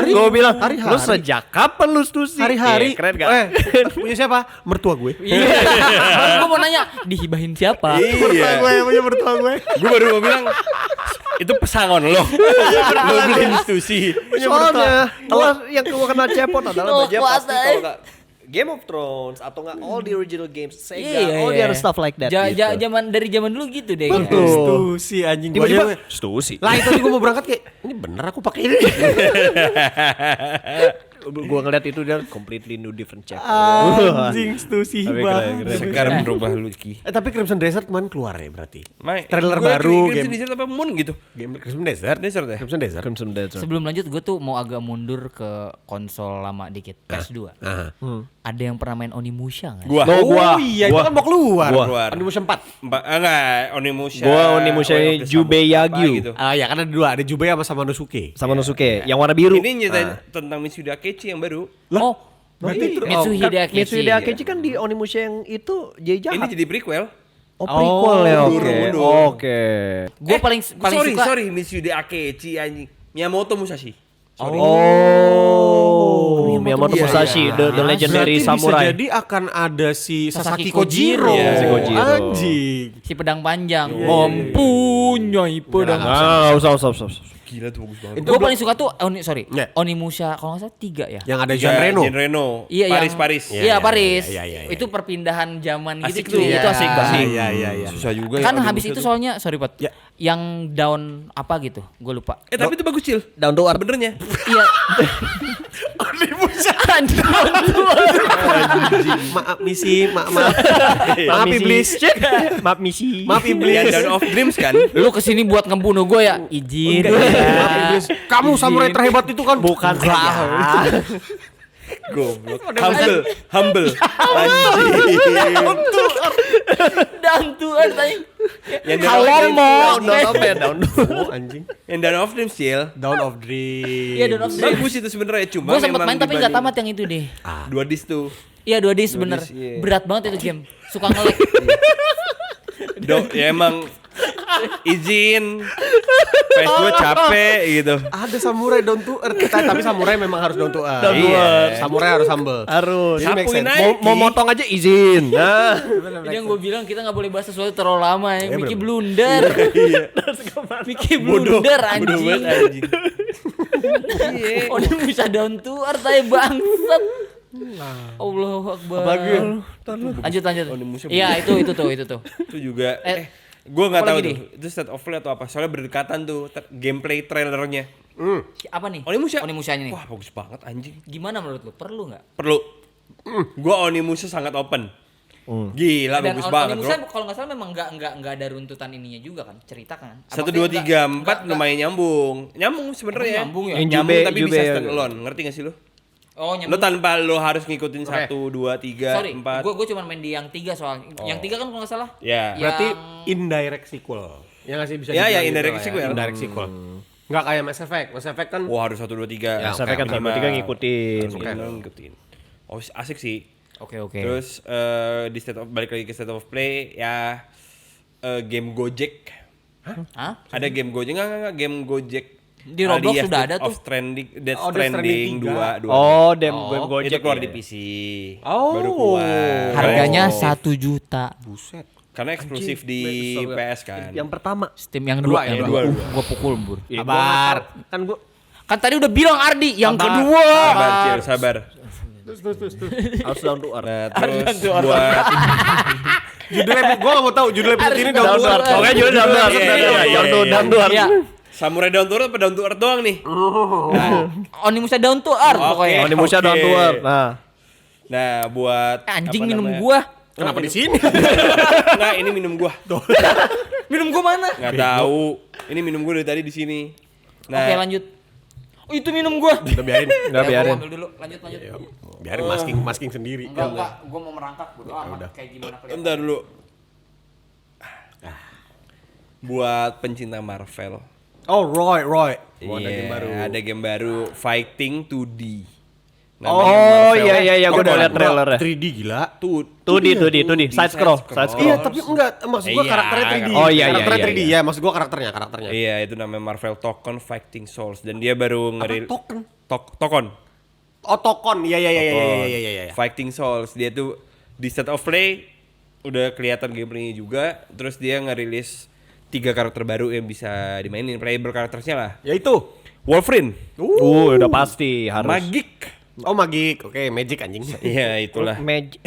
S3: Gue bilang,
S2: Hari-hari.
S3: lu sejak kapan lu Stussy?
S2: Hari-hari.
S3: Keren gak?
S2: Punya siapa? Mertua gue.
S4: Iya. Baru gue mau nanya, dihibahin siapa?
S1: Iya.
S2: Punya mertua gue.
S1: Gue baru mau bilang itu pesangon lo. Lo beli institusi.
S3: Soalnya kalau yang gue kenal cepot adalah
S4: Oh,
S3: baju pasti
S4: kuasa,
S3: kalau nggak Game of Thrones atau nggak all the original games, Sega,
S4: Iya,
S3: all the
S4: iya.
S3: other stuff like that. gitu.
S4: Zaman dulu gitu deh.
S2: Tuh si anjing gue
S3: Tiba-tiba
S2: aja.
S3: Stussy.
S2: Lah itu gue mau berangkat kayak ini bener aku pakai ini.
S3: Gua ngeliat itu dia completely new different chapter.
S2: Anjing tuh sih
S3: Tapi
S2: bang.
S3: keren.
S1: Sekarang berubah Lucky.
S2: Tapi Crimson Desert kemarin keluar ya berarti.
S1: Mai,
S2: Trailer
S1: gua
S2: baru
S1: Crimson
S2: game.
S1: Desert apa Moon gitu.
S2: Game Crimson Desert.
S1: Desert ya?
S2: Crimson Desert.
S3: Crimson Desert.
S4: Sebelum lanjut gue tuh mau agak mundur ke konsol lama dikit, PS2.
S2: Aha.
S4: Ada yang pernah main Onimusha nggak?
S1: Gua.
S2: Oh iya itu kan mau keluar.
S1: Keluar.
S2: Onimusha 4.
S1: Enggak, Onimusha.
S3: Gua Onimusha
S1: Way of the
S3: Jubei
S1: Samurai,
S3: Yagyu.
S1: apa gitu.
S2: Ah ya kan ada dua, ada Jubei sama Nosuke.
S3: Sama Nosuke yang warna biru.
S1: Ini nyeritain tentang Mitsuda Akechi yang baru.
S4: Oh,
S2: berarti itu-
S4: Mitsuhide Akechi.
S3: Mitsuhide Akechi kan di Onimusha yang itu jadi
S1: Ini
S3: jahat.
S1: jadi prequel.
S3: Oh, prequel ya.
S1: mundur.
S3: Oke.
S4: Gue paling suka.
S1: sorry, Mitsuda Akechi anjing. Miyamoto Musashi. Sorry.
S3: Oh, Miyamoto
S1: Iya,
S3: Musashi,
S1: iya.
S3: the legendary
S2: Berarti
S3: samurai.
S2: bisa jadi akan ada si
S4: Sasaki
S2: Sasaki Kojiro.
S4: Kojiro.
S1: Iya,
S3: Sasaki Kojiro.
S2: Anjing.
S4: Si pedang panjang mempunyai pedang.
S3: Ah, usah.
S1: Gila tuh bagus banget.
S4: Gue paling suka tuh
S2: Ya.
S4: Onimusha kalau nggak salah 3 ya.
S2: Yang ada Jean Reno.
S1: Jean Reno.
S4: Iya
S1: Paris.
S2: Iya,
S4: Iya
S2: iya,
S4: Paris.
S2: iya.
S4: Itu perpindahan zaman
S1: Asik
S4: gitu
S1: tuh.
S4: tuh. Itu asik banget.
S2: Iya.
S1: Susah juga
S4: Kan
S1: ya,
S4: habis
S1: Onimusha
S4: itu
S1: tuh.
S4: soalnya sorry Pat.
S2: Ya.
S4: Yang down apa gitu. Gue lupa.
S1: Tapi itu bagus, Cil.
S3: Down to earth.
S1: Sebenarnya.
S4: Iya.
S2: Maaf misi, maaf iblis.
S3: Maaf misi.
S2: Maaf
S1: Yang
S2: iblis.
S1: Dawn of Dreams kan.
S4: Lu kesini buat ngebunuh gue ya? Izin.
S2: Maaf iblis. Kamu samurai terhebat itu kan
S3: Bukan saya.
S1: Goblok. Humble. Anjing.
S4: Down to earth aja.
S1: Yang
S4: Halo,
S1: Dawn of Dreams.
S4: Mo.
S3: Down.
S2: Oh, anjing.
S1: Yang Dawn of Dreams, Cil.
S2: Down of Dreams.
S4: Iya, Dawn of Dreams.
S1: Bagus itu sebenarnya cuma
S4: Gue sempet
S1: memang
S4: main tapi nggak
S1: dibanding-
S4: tamat yang itu deh.
S1: 2 disc tuh.
S4: Iya 2 disc bener.
S1: disc, iya.
S4: Berat banget itu game. Suka nge-lag.
S1: Ya emang izin PS2 capek gitu.
S2: Ada samurai down to earth. Tapi samurai memang harus down to earth.
S3: Down to earth.
S2: Samurai harus humble.
S3: Harus.
S2: Jadi make
S1: Sapuin
S2: sense.
S1: aja.
S3: Mau motong aja izin. Nah.
S4: Jadi yang gue bilang kita nggak boleh bahas sesuatu terlalu lama ya.
S2: Iya,
S4: Mickey
S2: bener.
S4: blunder. Mickey
S1: Bodoh
S4: blunder
S1: bodoh
S4: anjing.
S1: banget anjing. Iya.
S4: Oh dia bisa down to earth aja bangsat. Allahu Akbar. Lanjut.
S1: Onimusha
S4: Iya itu tuh.
S1: Itu juga
S4: apa
S1: gue nggak tahu
S4: lagi
S1: tuh itu state of play atau apa soalnya berdekatan tuh gameplay trailernya.
S4: Apa nih?
S1: Onimusha.
S4: Onimushanya nih.
S1: Wah bagus banget anjing.
S4: Gimana menurut lu? Perlu nggak?
S1: Perlu. Gue Onimusha sangat open. Gila
S4: Dan
S1: bagus banget
S4: Onimusha
S1: bro.
S4: kalau nggak salah memang nggak ada runtutan ininya juga kan, cerita kan.
S1: 1, 2, 3, 4 lumayan nyambung sebenarnya.
S4: Nyambung ya?
S3: Yang
S1: Nyambung
S3: Jube-
S1: tapi
S3: Jube
S1: bisa
S3: ya.
S1: stand alone. Ngerti gak sih lu?
S4: Oh
S1: Lo
S4: nyambung.
S1: tanpa lo harus ngikutin 1, 2, 3,
S4: Sorry,
S1: 4.
S4: gue cuma main di yang 3 soalnya. Yang 3 kan kalau nggak salah.
S1: Ya.
S2: Berarti
S4: Yang-
S2: indirect sequel. Ya nggak sih bisa
S1: Ya,
S2: dibilang
S1: ya,
S2: gitu
S1: indirect
S2: lah ya.
S1: sequel.
S2: Indirect sequel. Nggak kayak Mass Effect. Mass Effect kan
S1: Wah harus 1, 2, 3.
S2: Ya,
S3: Sampai kan 3 ngikutin.
S1: Harus ngikutin. Oh asik sih.
S4: Oke.
S1: Terus di balik lagi ke state of play ya game Gojek.
S4: Hah?
S1: Ada game Gojek enggak game Gojek.
S4: Di Roblox
S1: Alias
S4: sudah ada
S1: Death
S4: tuh.
S1: of Stranding, Death
S2: Oh, Death Stranding
S1: Stranding 2.
S3: Oh, game Gojek.
S1: Itu keluar
S3: ya.
S1: di PC.
S2: Oh.
S1: Baru keluar.
S4: Harganya
S1: Karena-
S4: 1 juta.
S2: buset.
S1: karena eksklusif di PS kan.
S3: Yang pertama.
S4: Steam yang
S2: Kedua,
S4: 2 yang
S2: yang
S4: 2.
S1: kedua.
S4: Gua pukul bur.
S2: Sabar. Kan gua
S4: Kan tadi udah bilang Ardi yang
S2: Sabar.
S4: kedua.
S1: Sabar, Cil, sabar.
S3: Harus down to earth.
S1: Nah, terus buat
S2: judulnya gua nggak mau tahu judul episode ini down to earth.
S3: Oke, juga down to earth. Down to earth.
S4: Iya.
S1: Samurai Down to Earth apa Down to Earth doang nih?
S4: Onimusha down to earth
S1: Oke.
S4: pokoknya.
S3: Onimusha down to earth. Nah.
S1: Nah, buat
S4: Anjing
S1: apa
S4: minum
S1: namanya?
S4: gua.
S2: Kenapa di sini?
S1: Enggak, ini minum gua.
S4: Minum gua mana?
S1: Enggak tahu. Ini minum gua dari tadi di sini. Nah,
S4: Oke, lanjut. Oh, itu minum gua.
S2: Udah biarin.
S3: Enggak
S4: Ya,
S3: biarin.
S4: gua ambil dulu. Lanjut.
S2: Biarin masking sendiri.
S4: Enggak. Gua mau merangkak bodo amat kayak gimana kelihatan.
S1: bentar dulu. Buat pencinta Marvel.
S2: Oh, Roy. Ada
S1: Iya,
S2: game baru.
S1: Ada game baru Fighting 2D.
S3: Oh, iya, gua udah lihat trailernya.
S2: 3D gila.
S1: Tuh,
S3: 2D. Side scroll.
S2: Iya, tapi enggak maksud gua
S1: Iya,
S2: karakternya 3D.
S3: Oh, iya,
S2: Karakternya
S3: iya,
S2: 3D ya, maksud gua karakternya.
S1: Iya, itu namanya Marvel Token Fighting Souls dan dia baru ngerilis
S2: token?
S1: Token.
S2: Oh, Tokon. Iya.
S1: Token. Fighting Souls. Dia tuh di State of Play udah kelihatan gameplaynya juga. Terus dia ngerilis 3 karakter baru yang bisa dimainin, playable karakternya lah.
S2: Yaitu
S1: Wolverine,
S3: Udah pasti harus.
S1: Magik.
S2: Oh, Magic. Oke, Magic anjing.
S1: Iya, itulah.
S3: Magic.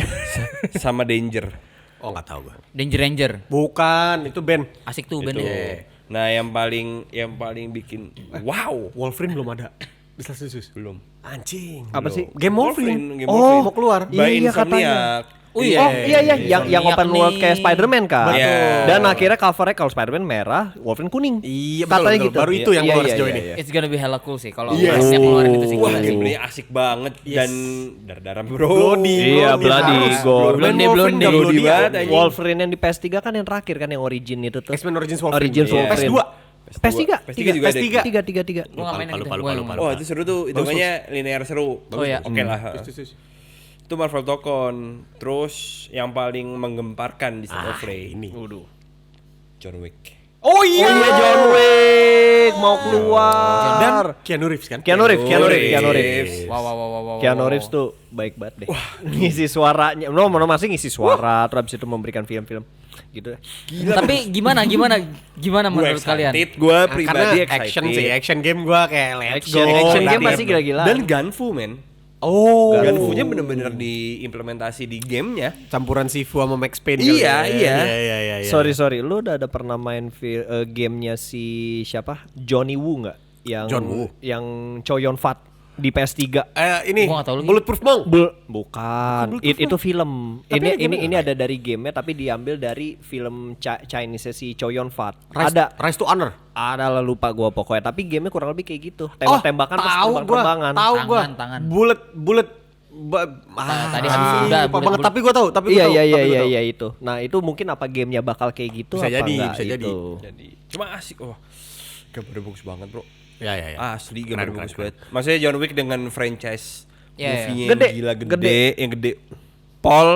S1: Sama Danger.
S2: Oh, enggak tahu gua.
S4: Danger Ranger.
S2: Bukan, itu band.
S4: Asik tuh
S1: Itu.
S4: bandnya.
S1: Nah, yang paling bikin wow.
S2: Wolverine belum ada. Desas Desus.
S1: Belum.
S2: Anjing.
S3: Apa sih?
S2: Game Wolverine.
S1: Game
S2: Oh,
S1: Wolverine.
S2: mau keluar.
S1: By
S3: Iya,
S1: Insomniac.
S4: Oh iya.
S3: Oh iya yang
S4: Insomniac
S3: open world
S4: nih.
S3: kayak Spider-Man kan.
S1: Betul.
S3: Dan akhirnya covernya kalau Spider-Man merah, Wolverine kuning.
S2: Iya,
S3: Katanya
S2: betul.
S3: gitu.
S2: Baru itu yang
S3: Iya,
S2: keluar
S3: iya,
S2: sejauh
S3: iya,
S2: ini.
S3: iya.
S4: It's gonna be hella cool sih kalau
S2: Yes.
S4: Insomniac ngeluarin itu sih.
S1: Wah,
S4: gila sih.
S1: gameplaynya asik banget dan darah bro.
S2: Bloody.
S3: Iya, bloody
S2: harus.
S3: gore.
S2: Blonde
S4: Blonde
S2: nggak
S1: bloody
S2: bloody
S1: banget,
S2: ya.
S1: anjing.
S3: Wolverine yang di PS3 kan yang terakhir kan yang origin itu tuh.
S2: X-Men Origins Wolverine.
S3: Origins
S1: Iya.
S3: Wolverine.
S2: PS2.
S3: PS3.
S1: PS3 juga ada.
S3: Tiga.
S4: Gua nggak main yang
S2: Lupa,
S4: gitu.
S2: lupa,
S4: Gua
S2: lupa,
S4: yang-
S1: Oh, itu seru tuh. Hitungannya linear seru.
S4: Oh, iya.
S1: Oke lah.
S2: Terus.
S1: Itu Marvel Tokon. Terus yang paling menggemparkan di State of Play
S2: Ini.
S1: John Wick.
S2: Oh iya.
S3: John Wick mau keluar.
S2: Dan Keanu Reeves kan?
S3: Keanu Reeves.
S4: Wow.
S3: Keanu Reeves tuh baik banget deh. Ngisi suaranya. Masih ngisi suara terus habis itu memberikan film-film gitu deh.
S4: Tapi gimana
S1: Gue
S4: menurut kalian?
S1: excited. Gue
S2: Karena
S1: pribadi
S2: action
S1: excited.
S2: sih, action game gua kayak let's go.
S3: Action game
S2: Dan-
S3: pasti gila-gila.
S1: Dan Gunfu men.
S2: Oh,
S1: Gunfu-nya bener-bener diimplementasi di gamenya.
S2: campuran Sifu sama Max Payne kali
S1: Iya,
S2: ya.
S1: iya.
S2: Iya.
S3: Sorry, lu udah ada pernah main gamenya si siapa? Johnny Woo nggak? Yang
S2: John Woo.
S3: Yang Chow Yun Fat di PS3.
S2: Ini
S4: Gua nggak tahu lagi.
S2: Bulletproof Monk.
S3: Bukan. Itu film. Ini ada dari gamenya tapi diambil dari film Chinese si Chow Yun Fat.
S2: Rise to Honor.
S3: Ada lah lupa gua pokoknya. Tapi gamenya kurang lebih kayak gitu. Tembak-tembakan terus
S2: tahu gua.
S3: terbang-terbangan.
S2: Tahu gua.
S4: Tangan.
S2: Bullet
S4: tadi habis udah,
S2: lupa
S4: bullet-
S2: banget tapi gua tahu, tapi gua
S3: Iya
S2: tahu,
S3: iya
S2: tapi
S3: iya
S2: gua
S3: iya
S2: tahu.
S3: iya itu. Nah, itu mungkin apa gamenya bakal kayak gitu
S2: Bisa
S3: apa
S2: jadi,
S3: enggak
S2: bisa jadi.
S3: itu.
S1: Jadi cuma asik. Wah, gambarnya bagus banget bro.
S2: Ya.
S1: Asli gambarnya bagus
S2: keren.
S1: banget. Maksudnya John Wick dengan franchise
S4: Iya, iya.
S1: movie-nya
S3: Gede,
S1: yang gila
S3: gede.
S1: yang gede. Paul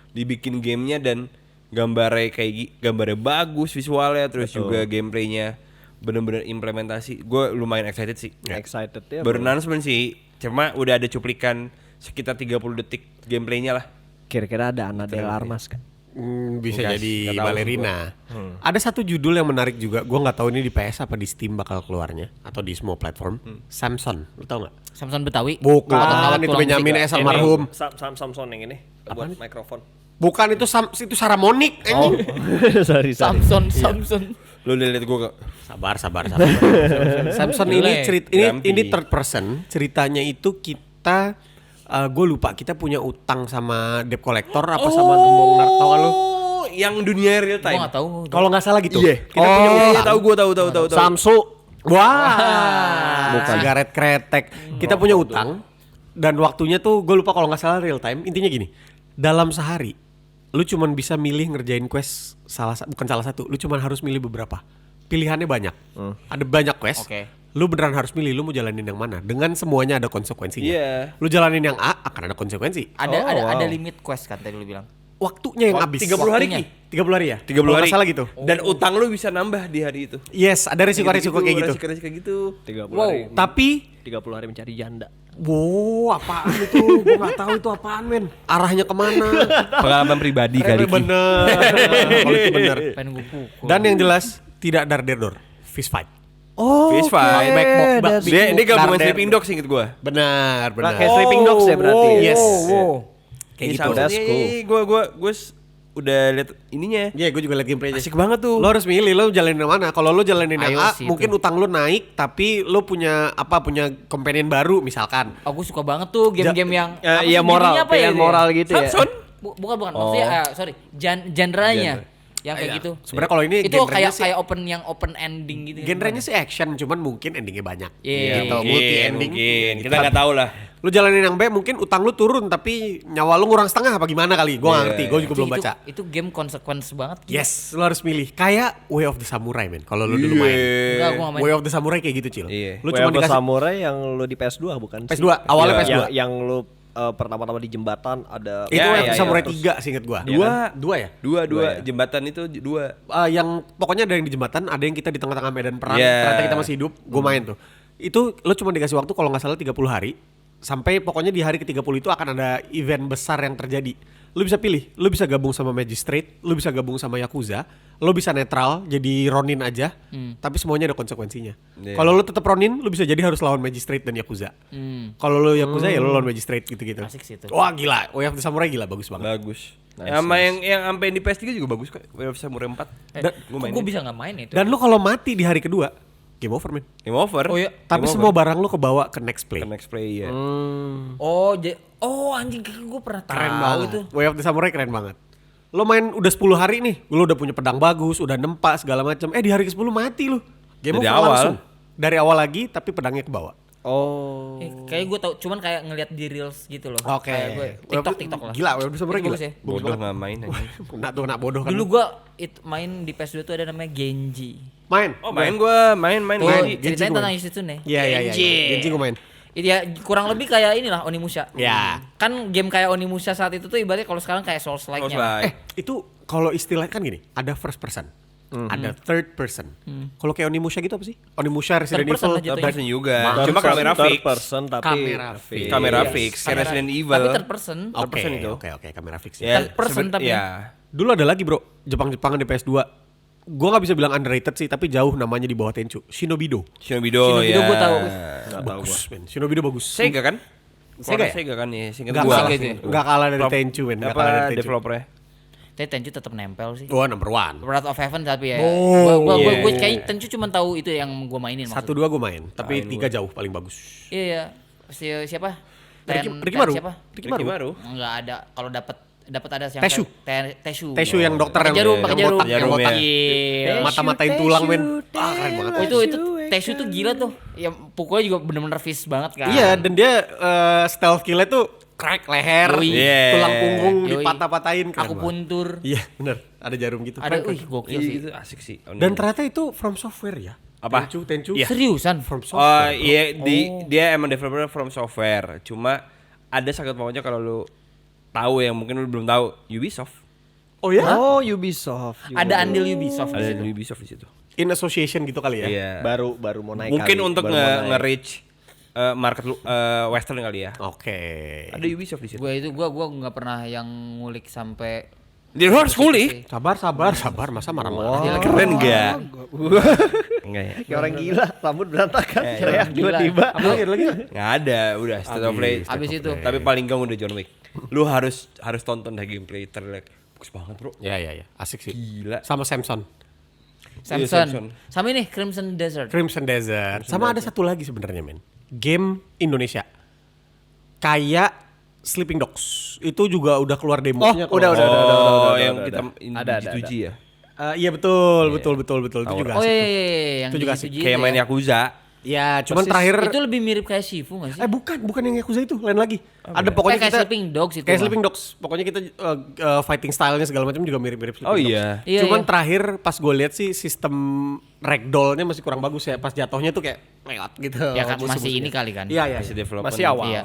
S1: dibikin gamenya dan gambarnya gambarnya bagus visualnya terus juga gameplaynya bener-bener implementasi. Gue lumayan excited sih.
S3: Excited ya.
S1: Baru announcement sih, cuma udah ada cuplikan sekitar 30 detik gameplaynya lah.
S3: Kira-kira ada Ana de Armas kan?
S2: Bisa
S1: Enggak,
S2: jadi
S1: nggak tahu
S2: ballerina. Ada satu judul yang menarik juga. Gua nggak tahu ini di PS apa di Steam bakal keluarnya atau di semua platform. Samson, lu tau nggak?
S4: Samson Betawi.
S2: Bukan,
S4: Alat
S2: itu
S4: tulang
S2: Benyamin
S4: musik.
S2: S. almarhum.
S3: Samson yang ini buat mikrofon.
S2: Bukan itu itu Saramonic.
S3: sorry.
S4: Samson.
S1: Lu lihat gue gak?
S2: Sabar. Samson ini
S1: Grumpy.
S2: ini third person. Ceritanya itu kita gue lupa kita punya utang sama debt collector apa sama gembong narkoba lu.
S1: Oh, yang dunia real
S4: Gua
S1: time.
S4: enggak tahu.
S2: Kalau nggak salah gitu.
S1: Iya.
S2: Kita punya
S1: Iya,
S2: utang.
S1: tahu gue tahu.
S3: Samsu.
S2: Wah, bukan sigaret kretek. Kita punya utang dan waktunya tuh gue lupa kalau nggak salah real time. Intinya gini, dalam sehari lu cuman bisa milih ngerjain quest bukan salah satu. Lu cuman harus milih beberapa. Pilihannya banyak. Ada banyak quest.
S4: Oke.
S2: Lu beneran harus milih lu mau jalanin yang mana. Dengan semuanya ada konsekuensinya.
S1: Iya.
S2: Lu jalanin yang A akan ada konsekuensi.
S4: Ada limit quest kan tadi lu bilang.
S2: Waktunya yang habis.
S1: 30 hari
S4: Waktunya.
S1: Ki.
S2: 30 hari ya?
S1: 30
S2: Kalau
S1: hari.
S2: nggak salah gitu.
S1: Dan utang lu bisa nambah di hari itu.
S2: Yes, ada risiko-risiko kayak gitu.
S1: Resiko gitu.
S3: 30
S4: Wow.
S3: hari.
S2: Tapi
S3: 30 hari mencari janda.
S2: wow, apaan itu? Gue nggak tahu itu apaan, men. Arahnya kemana?
S1: Pengalaman pribadi kali Ki.
S2: Bener. Kalau itu bener.
S4: Pengen gue pukul.
S2: Dan yang jelas tidak dar-der-dor, fist fight.
S3: Oh,
S1: Fist fight. Dia gabungan
S2: Darder.
S1: Sleeping Dogs inget gua.
S2: Benar.
S3: Kayak Sleeping Dogs ya berarti.
S2: Yes.
S1: Kayak
S2: gitu.
S1: gitu.
S3: That's cool.
S1: Gue udah liat ininya.
S2: Iya, gue juga liat gameplaynya.
S1: Asik banget tuh.
S2: Lo harus milih lo jalanin yang mana. Kalau lo jalanin yang
S4: Ayo
S2: A,
S4: sih
S2: mungkin
S4: itu.
S2: utang lo naik, tapi lo punya companion baru misalkan.
S4: Aku suka banget tuh game-game yang apa
S3: Iya
S4: sih
S3: moral,
S4: judulnya apa
S3: pilihan
S4: ya?
S3: moral gitu ya.
S1: Samson.
S4: Bukan. Maksudnya sorry, genre-nya. Yang kayak
S2: Iya.
S4: gitu.
S2: Sebenarnya kalau ini
S4: itu
S2: genrenya
S4: kayak
S2: sih-
S4: kayak open ending gitu.
S2: Genrenya sih action, cuman mungkin endingnya banyak.
S4: Iya,
S2: gitu, multi ending.
S1: Mungkin. Kita nggak tahu lah.
S2: Lu jalanin yang B, mungkin utang lu turun, tapi nyawa lu ngurang setengah apa gimana kali? Gue nggak
S1: Iya,
S2: ngerti, gue juga belum baca.
S4: Itu game konsekuensi banget. gila.
S2: Yes, lu harus milih. Kayak Way of the Samurai, men. Kalau lu dulu main.
S4: Enggak, gua nggak main.
S2: Way of the Samurai kayak gitu, Cil.
S1: Iya.
S2: Lu
S3: Way
S2: cuma
S3: of the
S2: dikasih
S3: Samurai yang lu di PS2 bukan?
S2: PS2, awalnya
S1: Iya.
S2: PS2.
S3: Yang lu pertama-tama di jembatan ada
S2: Itu Way of the
S1: iya,
S2: Samurai
S3: terus
S2: 3 seinget gua.
S1: Dua
S2: ya?
S1: Dua
S3: ya?
S1: jembatan itu dua.
S2: Yang pokoknya ada yang di jembatan, ada yang kita di tengah-tengah medan perang,
S1: Yeah.
S2: ternyata kita masih hidup, gue main tuh. Itu lo cuma dikasih waktu kalau nggak salah 30 hari, sampai pokoknya di hari ke-30 itu akan ada event besar yang terjadi. Lo bisa pilih, lo bisa gabung sama Magistrate, lo bisa gabung sama Yakuza, lo bisa netral, jadi Ronin aja, tapi semuanya ada konsekuensinya.
S1: Yeah.
S2: Kalau lo tetap Ronin, lo bisa jadi harus lawan Magistrate dan Yakuza. Kalau lo Yakuza ya lo lawan Magistrate gitu-gitu.
S4: Asik sih itu.
S2: Wah gila, Way of the Samurai gila, bagus banget.
S1: Bagus. Sama yang sampai di PS3 juga bagus kok. Way of Samurai 4.
S2: Dan-
S1: Gua mainin.
S4: Gue bisa nggak main itu.
S2: Dan lo kalau mati di hari kedua, game over men.
S1: Game over.
S4: Oh, iya.
S2: Tapi
S1: Game
S2: semua
S1: over.
S2: barang lu kebawa ke next play.
S1: Ke next play ya.
S4: Oh, anjing gue pernah
S2: Keren
S4: tahu
S2: banget.
S4: itu.
S2: Way of the Samurai keren banget. Lo main udah 10 hari nih, lo udah punya pedang bagus, udah nempa segala macam. Di hari ke-10 mati lo. Game
S1: Dari
S2: over
S1: awal.
S2: langsung. Dari awal lagi tapi pedangnya ke bawah.
S3: Oh.
S4: Kayak gue tau, cuman kayak ngeliat di reels gitu loh.
S2: Oke.
S4: Kayak gue TikTok lah.
S2: Gila, Way of the Samurai
S4: Itu
S2: gila.
S4: bagus ya.
S1: Bodoh nggak main aja.
S2: Kena bodoh kan.
S4: Dulu gue main di PS2 tuh ada namanya Genji.
S2: main.
S1: Oh main gua, main
S4: Tuh,
S1: Genji.
S4: ceritanya
S2: Genji
S4: tentang Yoshitsune.
S2: Iya. Genji gue main.
S4: Ya kurang lebih kayak inilah Onimusha.
S2: Ya.
S4: Kan game kayak Onimusha saat itu tuh ibaratnya kalau sekarang kayak Souls
S1: Souls
S4: like-nya.
S1: like.
S2: Itu kalau istilahnya kan gini, ada first person. Ada third person. Kalau kayak Onimusha gitu apa sih? Onimusha Resident
S4: Third person
S2: Evil.
S4: lah jatuhnya.
S1: Third person juga.
S3: Third
S1: Cuma
S3: person-
S1: kamera
S3: third
S1: fix.
S3: person tapi
S2: Kamera fix.
S1: Kamera
S4: Yes.
S1: fix. Kayak Resident Evil.
S4: Tapi third person.
S1: Third person itu.
S2: Oke, kamera fix
S1: Ya,
S2: ya.
S4: Third person tapi.
S1: Ya.
S2: Dulu ada lagi bro, Jepang-Jepangan di PS2. Gua nggak bisa bilang underrated sih, tapi jauh namanya di bawah Tenchu. Shinobido.
S1: Shinobido
S4: Shinobido
S1: ya.
S4: gua tahu.
S2: Bagus, men. Shinobido bagus.
S1: Sega kan?
S2: Sega ya?
S1: Sega kan ya. Seingat
S2: Nggak
S1: gua.
S2: kalah,
S4: gitu ya?
S2: nggak kalah dari
S1: Prop-
S2: Tenchu, men. Nggak
S1: Apa
S2: kalah dari Tenchu.
S1: developernya?
S4: Tapi Tenchu tetap nempel sih.
S2: Wah, number one.
S4: Wrath of Heaven tapi ya.
S2: Oh,
S1: iya.
S4: Gue kayaknya Tenchu cuma tahu itu yang gue mainin maksudnya.
S2: 1-2 gue main, tapi 3 jauh paling bagus.
S4: Iya. Siapa?
S2: Ricky Maru.
S4: Siapa?
S2: Ricky
S1: Ricky
S2: Maru.
S1: Maru.
S4: Enggak ada. Kalau dapat ada yang
S2: Teshu.
S4: Teshu.
S2: Teshu yang dokter
S4: Pakai
S2: yang
S4: jarum, pakai
S2: yang
S4: jarum.
S2: botak, yang
S1: Jarum,
S2: botak.
S1: ya.
S4: Iya.
S2: Mata-matain tulang, men. Ah, keren banget.
S4: Oh, itu Teshu tuh gila tuh. Ya pukulnya juga bener-bener fist banget kan.
S2: Iya, dan dia stealth kill-nya tuh crack leher,
S4: Yoi.
S1: Iya.
S2: tulang punggung
S4: Yoi.
S2: dipatah-patahin. Keren
S4: Aku
S2: banget.
S4: puntur.
S2: Iya, bener. Ada jarum gitu.
S4: Ada,
S2: Keren,
S4: wih,
S2: keren.
S4: gokil sih.
S1: Itu asik sih.
S2: Dan ternyata itu From Software ya.
S1: Apa?
S2: Tenchu.
S1: Iya.
S4: Seriusan?
S2: From
S1: Oh
S2: Software.
S1: iya, dia emang developer from software. Cuma ada sakit maunya kalau lu tahu yang mungkin lu belum tahu, Ubisoft.
S2: Oh ya?
S3: Oh, Ubisoft.
S4: Ada andil Ubisoft di
S1: Ada
S4: situ.
S1: Ubisoft di situ.
S2: In association gitu kali ya.
S1: Iya.
S3: Baru mau naik
S1: Mungkin
S3: kali,
S1: untuk
S3: baru mau naik.
S1: nge-reach market western kali ya.
S2: Oke.
S1: Ada Ubisoft di situ.
S4: Gua nggak pernah yang ngulik sampai
S1: Dia harus kulik.
S2: Sabar. Masa marah-marah.
S1: Keren gak? Enggak ya.
S3: Kayak orang gila, rambut berantakan,
S1: Iya,
S3: teriak
S4: gila.
S3: tiba-tiba.
S2: Ada lagi nggak?
S1: Nggak ada, udah State of Play.
S4: Abis itu.
S1: Tapi paling gak udah John Wick. Lu harus tonton dah gameplay trailer. Bagus banget, Bro.
S2: Ya. Asik sih.
S1: Gila.
S2: Sama Samson.
S1: Iya,
S4: Samson.
S1: Samson.
S4: Sama ini Crimson Desert.
S2: Crimson Desert. Sama ada satu lagi sebenarnya, men. Game Indonesia. Kayak Sleeping Dogs. Itu juga udah keluar demonya.
S3: Oh, udah.
S1: Oh, yang
S3: udah,
S1: kita
S3: Ada.
S1: disetujui ya.
S2: Iya betul. Itu juga
S4: Oh
S2: asik.
S4: iya, yang
S2: Itu juga
S4: disetujui
S1: Kayak
S4: itu
S1: main
S4: ya.
S1: Yakuza.
S2: Ya, cuman
S1: Persis.
S2: terakhir
S4: Itu lebih mirip kayak Shifu gak sih?
S2: bukan yang Yakuza itu, lain lagi. Ada pokoknya
S4: kayak
S2: kita
S4: Sleeping Dogs itu
S2: kayak
S4: mah.
S2: Sleeping Dogs. Pokoknya kita fighting stylenya segala macam juga mirip-mirip Sleeping
S1: Oh
S2: Dogs.
S1: iya.
S4: Iya,
S2: Cuman
S4: iya.
S2: terakhir pas gue lihat sih sistem ragdollnya masih kurang bagus ya. Pas jatuhnya tuh kayak lewat gitu.
S4: Ya kan masih
S2: musuh-musuhnya.
S4: ini kali kan.
S2: Iya.
S1: Masih development.
S3: Masih awal.
S4: Iya.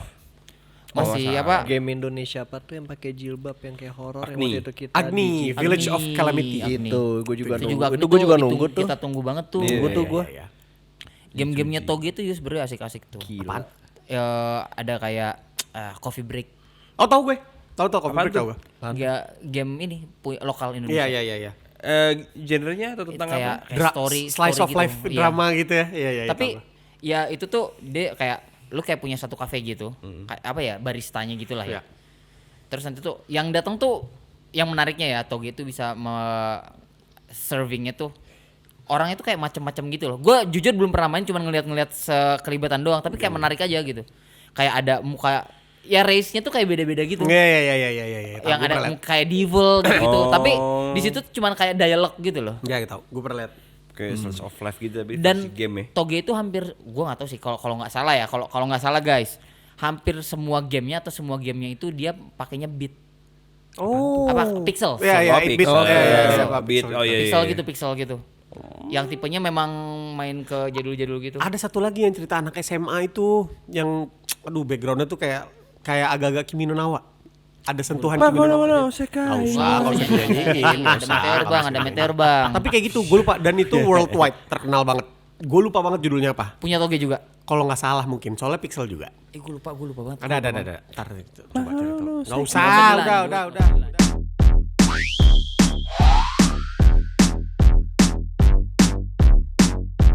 S4: Masih apa?
S3: Game Indonesia apa tuh yang pakai jilbab yang kayak horor yang
S1: Agni.
S3: waktu itu kita
S2: Agni, Village of Calamity.
S4: Agni.
S3: Itu gue juga
S4: Itu
S3: nunggu.
S4: juga
S3: Itu
S4: Agni
S3: gue juga
S4: tuh,
S3: nunggu
S4: itu
S3: tuh.
S4: Kita tunggu banget tuh.
S3: Nunggu tuh gue.
S2: Iya.
S4: Game-gamenya Toge itu ya sebenarnya asik-asik tuh.
S3: Gila.
S4: Ya, ada kayak Coffee Break.
S2: Oh tahu gue. Tahu Coffee
S1: Apaan
S2: Break
S1: tuh?
S2: tahu gue.
S4: Ya, game ini lokal Indonesia.
S2: Iya.
S1: Genrenya atau tentang
S4: Kayak,
S1: apa?
S4: kayak story
S2: Slice of
S4: gitu.
S2: life
S4: Iya.
S2: drama gitu ya. Iya.
S4: Tapi
S2: tahu gue.
S4: ya itu tuh dia kayak lu kayak punya satu kafe gitu. Kayak apa ya? Baristanya gitu lah ya.
S2: Iya.
S4: Terus nanti tuh yang datang tuh yang menariknya ya Toge itu bisa servingnya tuh orangnya tuh kayak macam-macam gitu loh. Gue jujur belum pernah main, cuma ngeliat-ngeliat sekelibatan doang, tapi kayak menarik aja gitu. Kayak ada muka ya race-nya tuh kayak beda-beda gitu.
S2: Iya. Tahu,
S4: Yang
S2: gue
S4: ada
S2: pernah liat.
S4: kayak devil gitu,
S1: Oh.
S4: tapi di situ cuman kayak dialog gitu loh.
S2: Iya, tahu. Gue pernah lihat.
S1: Kayak slice of life gitu tapi
S4: Dan
S1: versi game ya.
S4: Toge itu hampir gue nggak tahu sih kalau nggak salah ya, kalau nggak salah guys, hampir semua gamenya atau semua gamenya itu dia pakainya beat
S2: Oh.
S4: apa pixel.
S2: Iya,
S1: Oh,
S2: 8-bit.
S1: pixel.
S2: Iya,
S1: Beat. Oh iya.
S4: Pixel gitu. Yang tipenya memang main ke jadul-jadul gitu.
S2: Ada satu lagi yang cerita anak SMA itu yang aduh backgroundnya tuh kayak agak-agak Kimi no Nawa. Ada sentuhan Kimi no Nawa. Nggak usah dinyanyiin. nggak
S4: Ada
S2: usah.
S4: meteor bang.
S2: Tapi kayak gitu, gue lupa. Dan itu worldwide terkenal banget. Gue lupa banget judulnya apa.
S4: Punya Toge juga.
S2: Kalau nggak salah mungkin, soalnya pixel juga.
S4: Gue lupa banget.
S2: Ada. Ntar coba cari tahu. Nggak
S4: Nggak
S2: usah,
S4: usah
S2: udah.